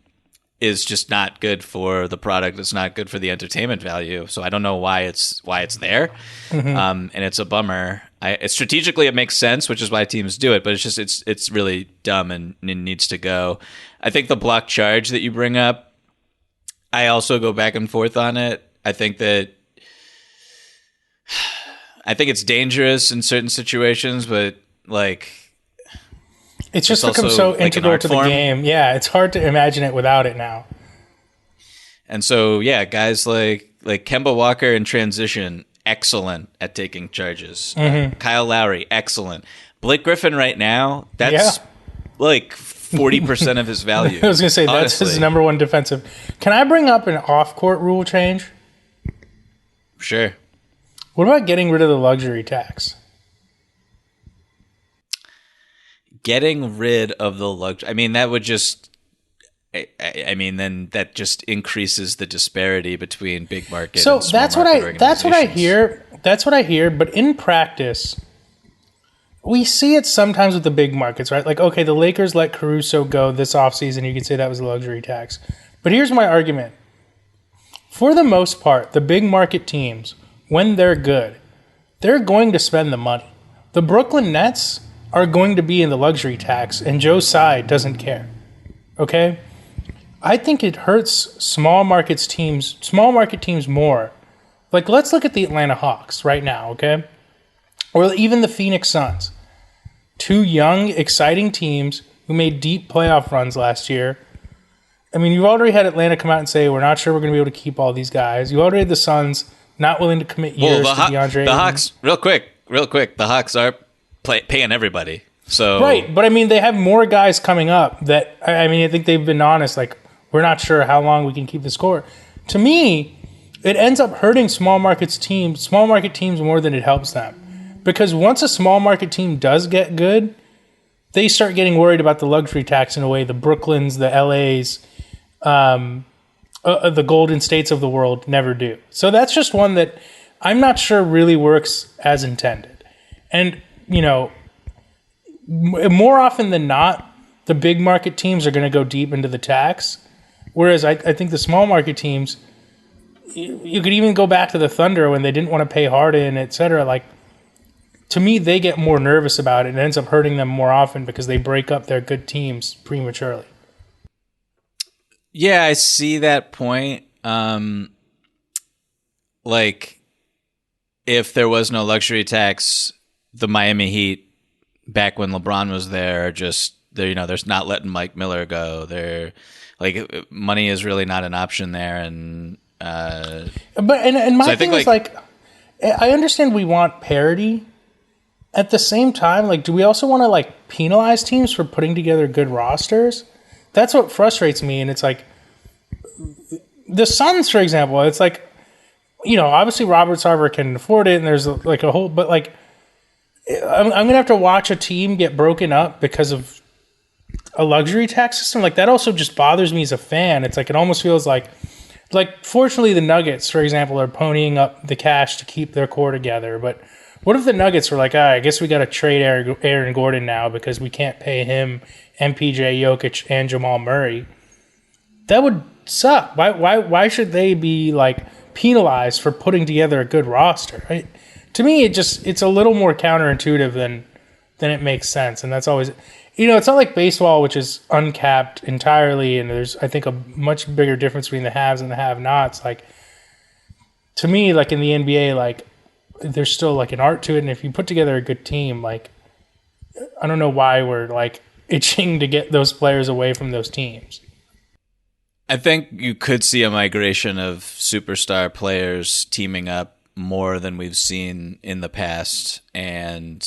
is just not good for the product. It's not good for the entertainment value. So I don't know why it's there, and it's a bummer. Strategically, it makes sense, which is why teams do it. But it's just it's really dumb and it needs to go. I think the block charge that you bring up, I also go back and forth on it. I think it's dangerous in certain situations, but like. It's just become so integral to the game. Yeah, it's hard to imagine it without it now. And so, yeah, guys like Kemba Walker in transition, excellent at taking charges. Kyle Lowry, excellent. Blake Griffin right now, that's like 40% of his value. I was going to say, honestly. That's his number one defensive. Can I bring up an off-court rule change? Sure. What about getting rid of the luxury tax? Getting rid of the luxury, I mean, that would just, I mean, then that just increases the disparity between big market and small market organizations. That's what I hear. But in practice, we see it sometimes with the big markets, right? Like, okay, the Lakers let Caruso go this offseason. You could say that was a luxury tax. But here's my argument. For the most part, the big market teams, when they're good, they're going to spend the money. The Brooklyn Nets are going to be in the luxury tax, and Joe Tsai doesn't care. Okay? I think it hurts small market teams more. Like, let's look at the Atlanta Hawks right now, okay? Or even the Phoenix Suns. Two young, exciting teams who made deep playoff runs last year. I mean, you've already had Atlanta come out and say, we're not sure we're going to be able to keep all these guys. You already had the Suns not willing to commit years to DeAndre. The Hawks, real quick, real quick, the Hawks are paying everybody. So right, but I mean, they have more guys coming up that, I mean, I think they've been honest, like, we're not sure how long we can keep this core. To me, it ends up hurting small market teams more than it helps them. Because once a small market team does get good, they start getting worried about the luxury tax in a way the Brooklyns, the LAs, the Golden States of the world never do. So that's just one that I'm not sure really works as intended. And, you know, more often than not, the big market teams are going to go deep into the tax. Whereas I think the small market teams, you could even go back to the Thunder when they didn't want to pay Harden, et cetera. Like, to me, they get more nervous about it and it ends up hurting them more often because they break up their good teams prematurely. Yeah, I see that point. Like, if there was no luxury tax, the Miami Heat, back when LeBron was there, they're not letting Mike Miller go. They're like, money is really not an option there, and my thing is like, I understand we want parity. At the same time, like, do we also want to like penalize teams for putting together good rosters? That's what frustrates me, and it's like the Suns, for example. It's like, you know, obviously Robert Sarver can afford it, and there's like a whole, but like, I'm gonna have to watch a team get broken up because of a luxury tax system. Like, that also just bothers me as a fan. It's like, it almost feels like fortunately the Nuggets, for example, are ponying up the cash to keep their core together. But what if the Nuggets were like, I guess we got to trade Aaron Gordon now because we can't pay him, MPJ, Jokic, and Jamal Murray? That would suck. Why should they be like penalized for putting together a good roster? Right? To me, it's a little more counterintuitive than it makes sense, and that's always, you know, it's not like baseball, which is uncapped entirely, and there's, I think, a much bigger difference between the haves and the have-nots. Like, to me, like in the NBA, like, there's still like an art to it, and if you put together a good team, like, I don't know why we're like itching to get those players away from those teams. I think you could see a migration of superstar players teaming up more than we've seen in the past, and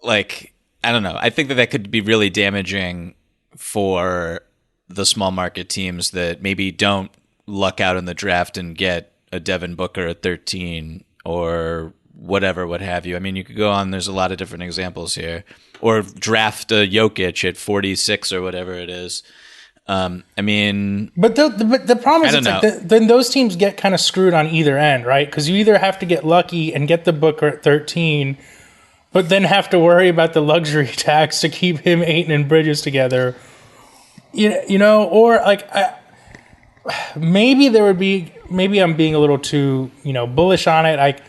like, I don't know. I think that could be really damaging for the small market teams that maybe don't luck out in the draft and get a Devin Booker at 13 or whatever, what have you. I mean, you could go on. There's a lot of different examples here. Or draft a Jokic at 46 or whatever it is. I mean, but the problem is, then those teams get kind of screwed on either end, right? Because you either have to get lucky and get the Booker at 13, but then have to worry about the luxury tax to keep him, Ayton, and Bridges together. You know, or like, maybe I'm being a little too, you know, bullish on it.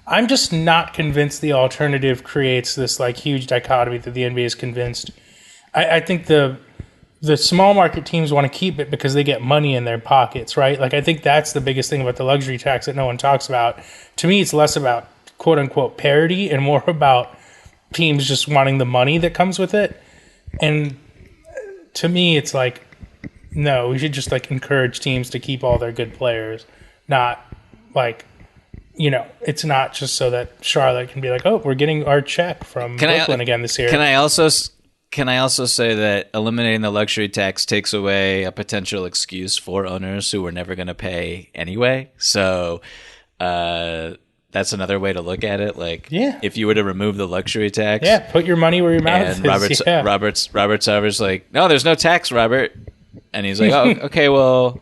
I'm just not convinced the alternative creates this like huge dichotomy that the NBA is convinced. I think the small market teams want to keep it because they get money in their pockets, right? Like, I think that's the biggest thing about the luxury tax that no one talks about. To me, it's less about quote unquote parity and more about teams just wanting the money that comes with it. And to me, it's like, no, we should just like encourage teams to keep all their good players, not like, you know, it's not just so that Charlotte can be like, oh, we're getting our check from Brooklyn again this year. Can I also say that eliminating the luxury tax takes away a potential excuse for owners who were never going to pay anyway? So that's another way to look at it. Like, yeah, if you were to remove the luxury tax, put your money where your mouth is. Robert Sarver's like, no, there's no tax, Robert, and he's like, oh, okay, well,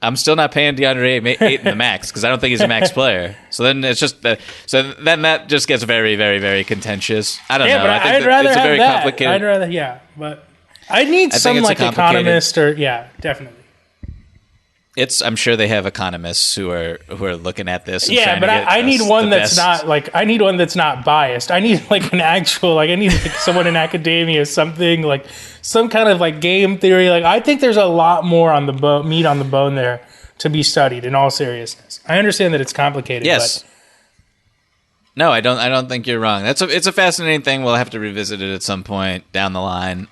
I'm still not paying DeAndre Ayton the max because I don't think he's a max player. So then it's just then that just gets very, very, very contentious. I don't know. But I think I'd rather it's a have very that. complicated. But I need some like economist or definitely. I'm sure they have economists who are looking at this. And but I need one that's not like, I need one that's not biased. I need like an actual, like, I need like someone in academia, something like some kind of like game theory. Like, I think there's a lot more on the meat on the bone there to be studied. In all seriousness, I understand that it's complicated. Yes. But no, I don't think you're wrong. It's a fascinating thing. We'll have to revisit it at some point down the line.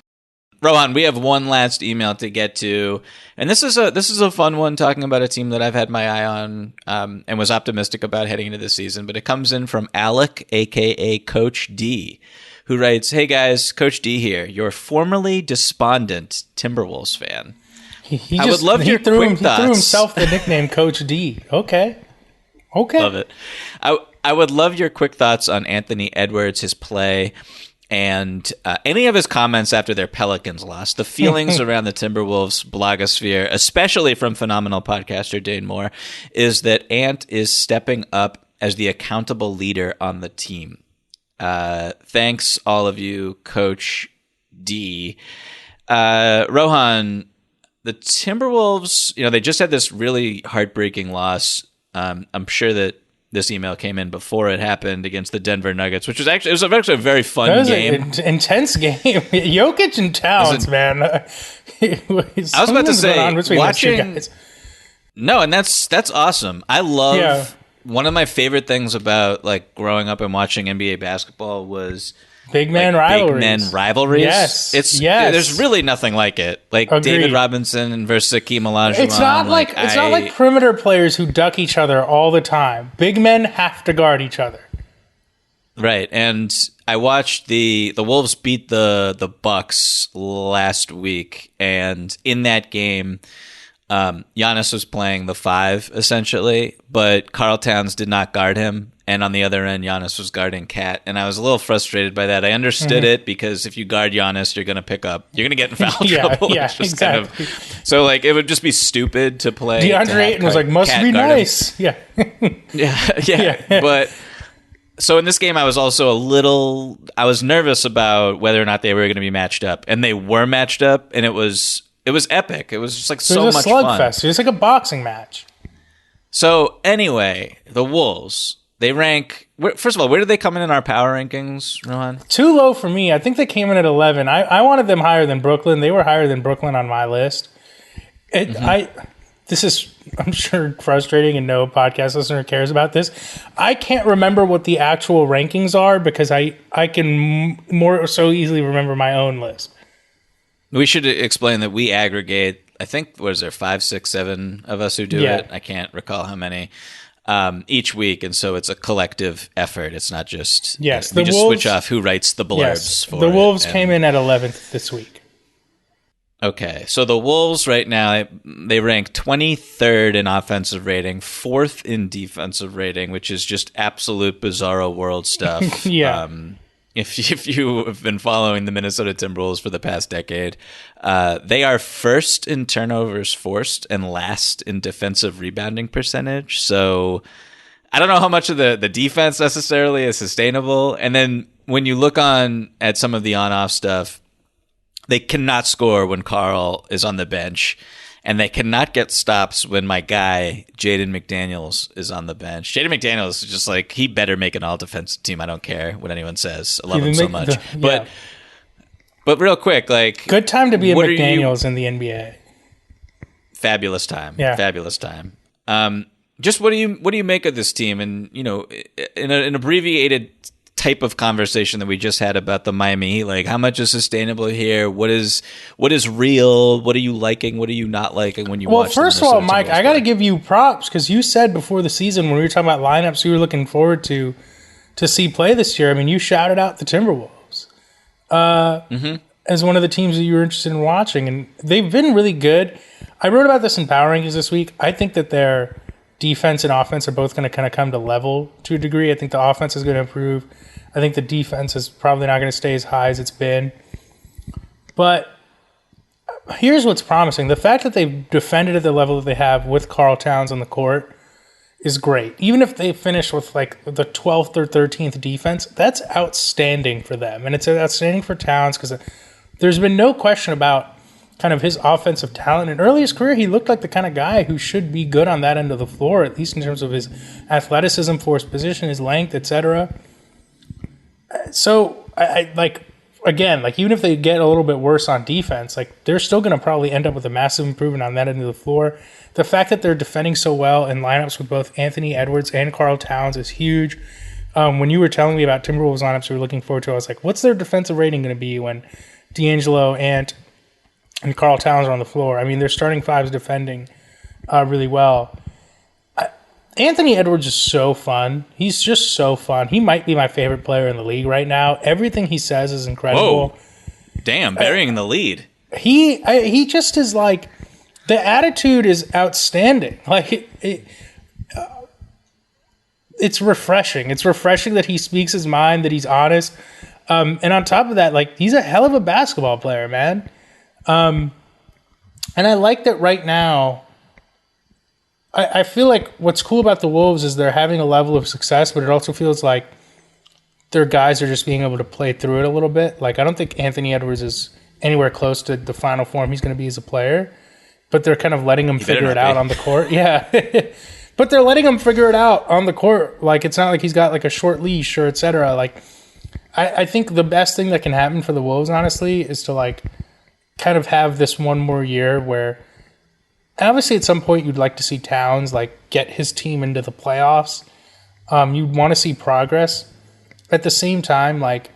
Rohan, we have one last email to get to, and this is a fun one, talking about a team that I've had my eye on and was optimistic about heading into this season. But it comes in from Alec, aka Coach D, who writes, "Hey guys, Coach D here, your formerly despondent Timberwolves fan. I would love your quick thoughts." He threw himself the nickname Coach D. Okay. Love it. I would love your quick thoughts on Anthony Edwards, his play, and any of his comments after their Pelicans loss. The feelings around the Timberwolves blogosphere, especially from phenomenal podcaster Dane Moore, is that Ant is stepping up as the accountable leader on the team. Thanks, all of you, Coach D. Rohan, the Timberwolves, they just had this really heartbreaking loss. I'm sure that this email came in before it happened against the Denver Nuggets, which was actually a very fun game. An intense game. Jokic and Towns, man. I was about to say, watching. No, and that's awesome. I love. One of my favorite things about growing up and watching NBA basketball was big man rivalries. Yes, There's really nothing like it. Agreed. David Robinson versus Hakeem Olajuwon. It's not like perimeter players who duck each other all the time. Big men have to guard each other. Right, and I watched the Wolves beat the Bucks last week, and in that game, Giannis was playing the 5 essentially, but Karl Towns did not guard him. And on the other end, Giannis was guarding Cat, and I was a little frustrated by that. I understood it because if you guard Giannis, you're going to get in foul trouble. Yeah, exactly. So it would just be stupid to play. DeAndre Ayton was must Cat be nice. Yeah. yeah. But so in this game, I was also I was nervous about whether or not they were going to be matched up, and they were matched up, and it was epic. It was just so much fun. It was a slugfest. It was like a boxing match. So anyway, the Wolves. They rank, first of all, where did they come in our power rankings, Rohan? Too low for me. I think they came in at 11. I wanted them higher than Brooklyn. They were higher than Brooklyn on my list. This is, I'm sure, frustrating, and no podcast listener cares about this. I can't remember what the actual rankings are because I can more so easily remember my own list. We should explain that we aggregate, I think, 5, 6, 7 of us who do it? I can't recall how many. Each week, and so it's a collective effort. It's not just we just Wolves, switch off who writes the blurbs for the Wolves came in at 11th this week. Okay, so the Wolves right now, they rank 23rd in offensive rating, 4th in defensive rating, which is just absolute bizarro world stuff. If you have been following the Minnesota Timberwolves for the past decade, they are first in turnovers forced and last in defensive rebounding percentage. So I don't know how much of the defense necessarily is sustainable. And then when you look at some of the on-off stuff, they cannot score when Karl is on the bench. And they cannot get stops when my guy, Jaden McDaniels, is on the bench. Jaden McDaniels is just he better make an all-defensive team. I don't care what anyone says. I love him so much. But real quick, good time to be a McDaniels in the NBA. Fabulous time. Yeah. Fabulous time. Just what do you make of this team? And, in an abbreviated type of conversation that we just had about the Miami Heat, how much is sustainable here? What is real? What are you liking? What are you not liking when you watch? Well, first of all, Mike, I got to give you props because you said before the season when we were talking about lineups you were looking forward to see play this year. I mean, you shouted out the Timberwolves as one of the teams that you were interested in watching, and they've been really good. I wrote about this in Power Rankings this week. I think that their defense and offense are both going to kind of come to level to a degree. I think the offense is going to improve. I think the defense is probably not going to stay as high as it's been. But here's what's promising. The fact that they've defended at the level that they have with Karl Towns on the court is great. Even if they finish with the 12th or 13th defense, that's outstanding for them. And it's outstanding for Towns because there's been no question about kind of his offensive talent. In early his career, he looked like the kind of guy who should be good on that end of the floor, at least in terms of his athleticism for his position, his length, etc. So, even if they get a little bit worse on defense, they're still going to probably end up with a massive improvement on that end of the floor. The fact that they're defending so well in lineups with both Anthony Edwards and Karl Towns is huge. When you were telling me about Timberwolves lineups you were looking forward to, I was like, what's their defensive rating going to be when D'Angelo, Ant, and Carl Towns are on the floor. I mean, their starting five's defending really well. Anthony Edwards is so fun. He's just so fun. He might be my favorite player in the league right now. Everything he says is incredible. Whoa. Damn, burying the lead. He just is like, the attitude is outstanding. Like, it's refreshing. It's refreshing that he speaks his mind, that he's honest. And on top of that, like, he's a hell of a basketball player, man. And I like that right now. I feel like what's cool about the Wolves is they're having a level of success, but it also feels like their guys are just being able to play through it a little bit. Like, I don't think Anthony Edwards is anywhere close to the final form he's going to be as a player, but they're kind of letting him figure it out on the court. Yeah. But they're letting him figure it out on the court. Like, it's not like he's got like a short leash or et cetera. Like, I think the best thing that can happen for the Wolves, honestly, is to like kind of have this one more year where, obviously at some point you'd like to see Towns like get his team into the playoffs. You'd want to see progress. At the same time, like,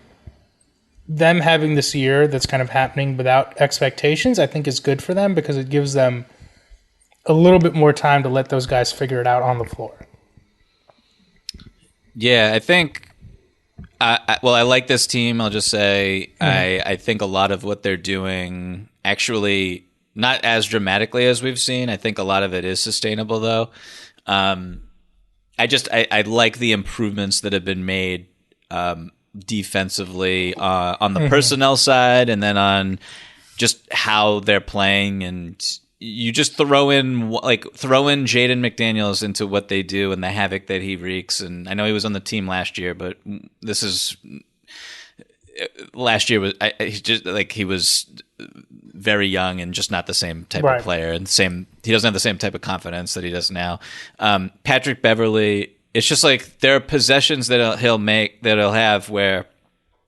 them having this year that's kind of happening without expectations, I think is good for them because it gives them a little bit more time to let those guys figure it out on the floor. Yeah, I think. I like this team. I'll just say I think a lot of what they're doing actually not as dramatically as we've seen. I think a lot of it is sustainable, though. I like the improvements that have been made defensively on the personnel side, and then on just how they're playing. And you just throw in Jaden McDaniels into what they do and the havoc that he wreaks. And I know he was on the team last year, but last year he was very young and just not the same type of player, and he doesn't have the same type of confidence that he does now. Patrick Beverley, it's just like there are possessions that he'll have where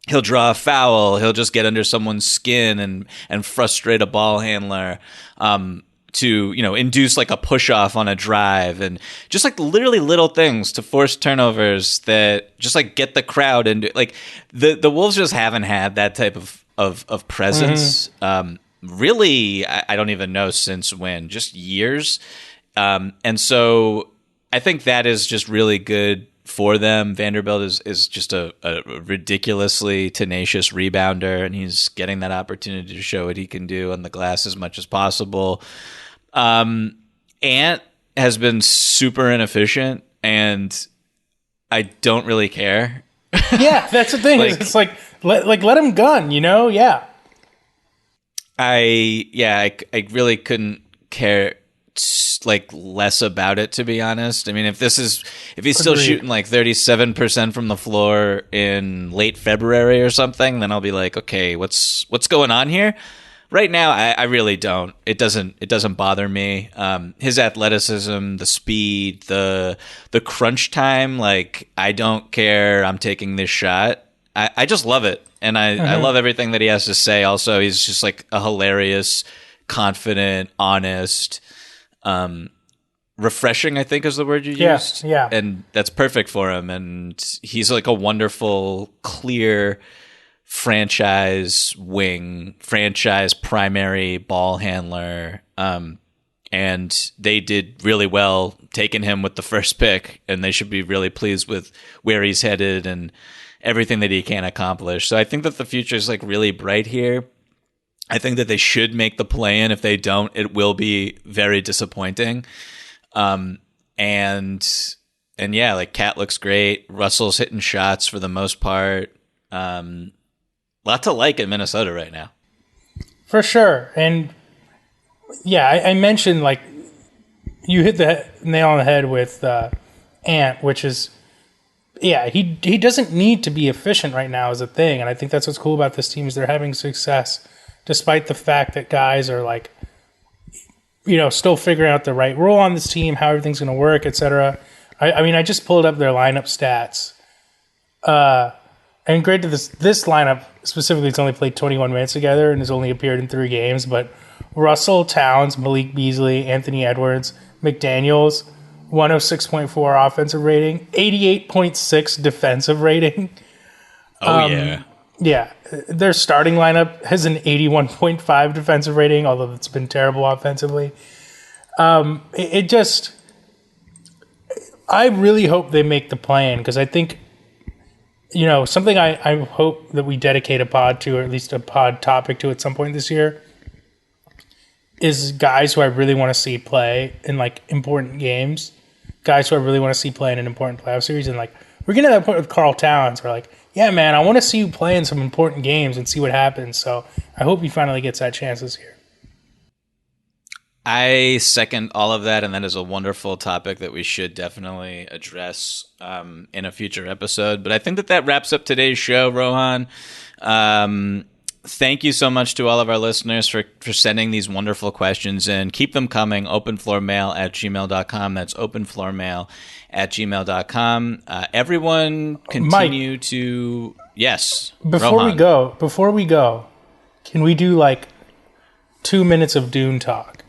he'll draw a foul, he'll just get under someone's skin and frustrate a ball handler, to, induce like a push off on a drive, and just like literally little things to force turnovers that just like get the crowd into like the Wolves just haven't had that type of presence. Really, I don't even know since when, just years. And so I think that is just really good for them. Vanderbilt is just a ridiculously tenacious rebounder, and he's getting that opportunity to show what he can do on the glass as much as possible. Ant has been super inefficient, and I don't really care. Yeah, that's the thing. It's like let him gun, Yeah. I really couldn't care like less about it, to be honest. I mean, if he's still shooting like 37% from the floor in late February or something, then I'll be like, okay, what's going on here? Right now, I really don't. It doesn't bother me. His athleticism, the speed, the crunch time, like, I don't care. I'm taking this shot. I just love it, and I love everything that he has to say. Also, he's just like a hilarious, confident, honest, refreshing, I think is the word you used. Yeah. And that's perfect for him. And he's like a wonderful, clear franchise primary ball handler. And they did really well taking him with the first pick, and they should be really pleased with where he's headed and everything that he can accomplish. So I think that the future is like really bright here. I think that they should make the play-in. If they don't, it will be very disappointing. And yeah, like Cat looks great. Russell's hitting shots for the most part. Lot to like in Minnesota right now. For sure. And yeah, I mentioned, like, you hit the nail on the head with Ant, which is, yeah, he doesn't need to be efficient right now is a thing. And I think that's what's cool about this team is they're having success despite the fact that guys are like, still figuring out the right role on this team, how everything's going to work, etc. I mean, I just pulled up their lineup stats. And granted, this lineup specifically has only played 21 minutes together and has only appeared in 3 games, but Russell, Towns, Malik Beasley, Anthony Edwards, McDaniels, 106.4 offensive rating, 88.6 defensive rating. Yeah. Yeah, their starting lineup has an 81.5 defensive rating, although it's been terrible offensively. It just, I really hope they make the plan, because I think, something I hope that we dedicate a pod to, or at least a pod topic to at some point this year, is guys who I really want to see play in like important games, guys who I really want to see play in an important playoff series. And like, we're getting to that point with Carl Towns. We're like, yeah, man, I want to see you play in some important games and see what happens. So I hope he finally gets that chance this year. I second all of that, and that is a wonderful topic that we should definitely address in a future episode. But I think that wraps up today's show, Rohan. Thank you so much to all of our listeners for sending these wonderful questions in. Keep them coming. Openfloormail@gmail.com. That's openfloormail@gmail.com. Everyone continue Mike, to... Yes, Before Rohan. we go, can we do like 2 minutes of Dune talk?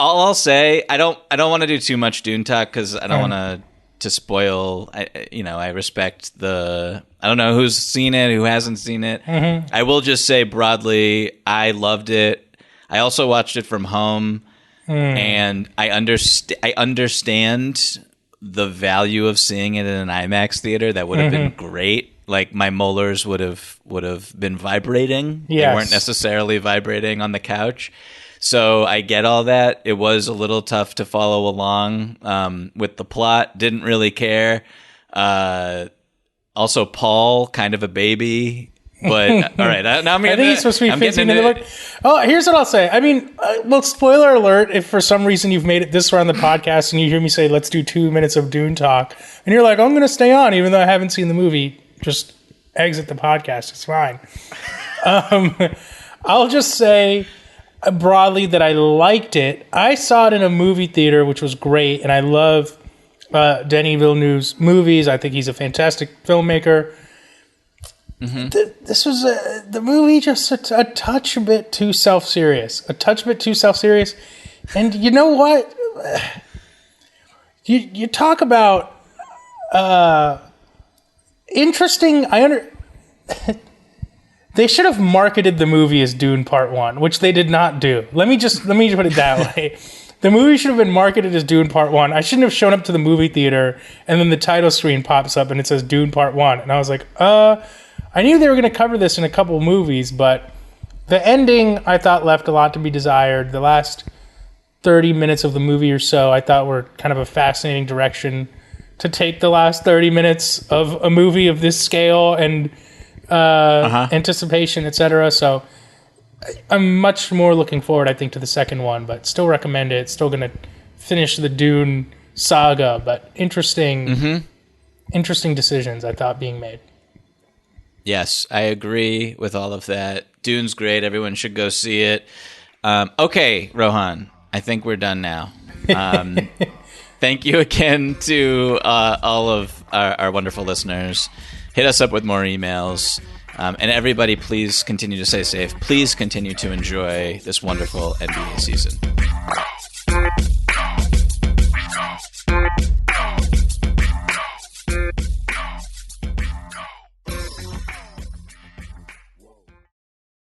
All I'll say, I don't want to do too much Dune talk because I don't want to spoil. I respect I don't know who's seen it, who hasn't seen it. Mm-hmm. I will just say broadly, I loved it. I also watched it from home, and I understand the value of seeing it in an IMAX theater. That would have been great. Like, my molars would have been vibrating. Yes. They weren't necessarily vibrating on the couch. So I get all that. It was a little tough to follow along with the plot. Didn't really care. Also, Paul, kind of a baby. But all right, now I'm getting. I think he's supposed to be 15 in the book. Oh, here's what I'll say. I mean, well, spoiler alert: if for some reason you've made it this far on the podcast and you hear me say, "Let's do 2 minutes of Dune talk," and you're like, "I'm going to stay on," even though I haven't seen the movie, just exit the podcast. It's fine. I'll just say broadly that I liked it. I saw it in a movie theater, which was great, and I love Denis Villeneuve's movies. I think he's a fantastic filmmaker. Mm-hmm. This was the movie just a touch bit too self-serious. And you know what? You talk about interesting. They should have marketed the movie as Dune Part 1, which they did not do. Let me just put it that way. The movie should have been marketed as Dune Part 1. I shouldn't have shown up to the movie theater and then the title screen pops up and it says Dune Part 1. And I was like, I knew they were going to cover this in a couple movies, but the ending, I thought, left a lot to be desired. The last 30 minutes of the movie or so, I thought, were kind of a fascinating direction to take the last 30 minutes of a movie of this scale and anticipation, etc. So I'm much more looking forward, I think, to the second one, but still recommend it. Still going to finish the Dune saga, but interesting decisions, I thought, being made. Yes, I agree with all of that. Dune's great. Everyone should go see it. Okay, Rohan, I think we're done now. Thank you again to all of our wonderful listeners. Hit us up with more emails. And everybody, please continue to stay safe. Please continue to enjoy this wonderful NBA season.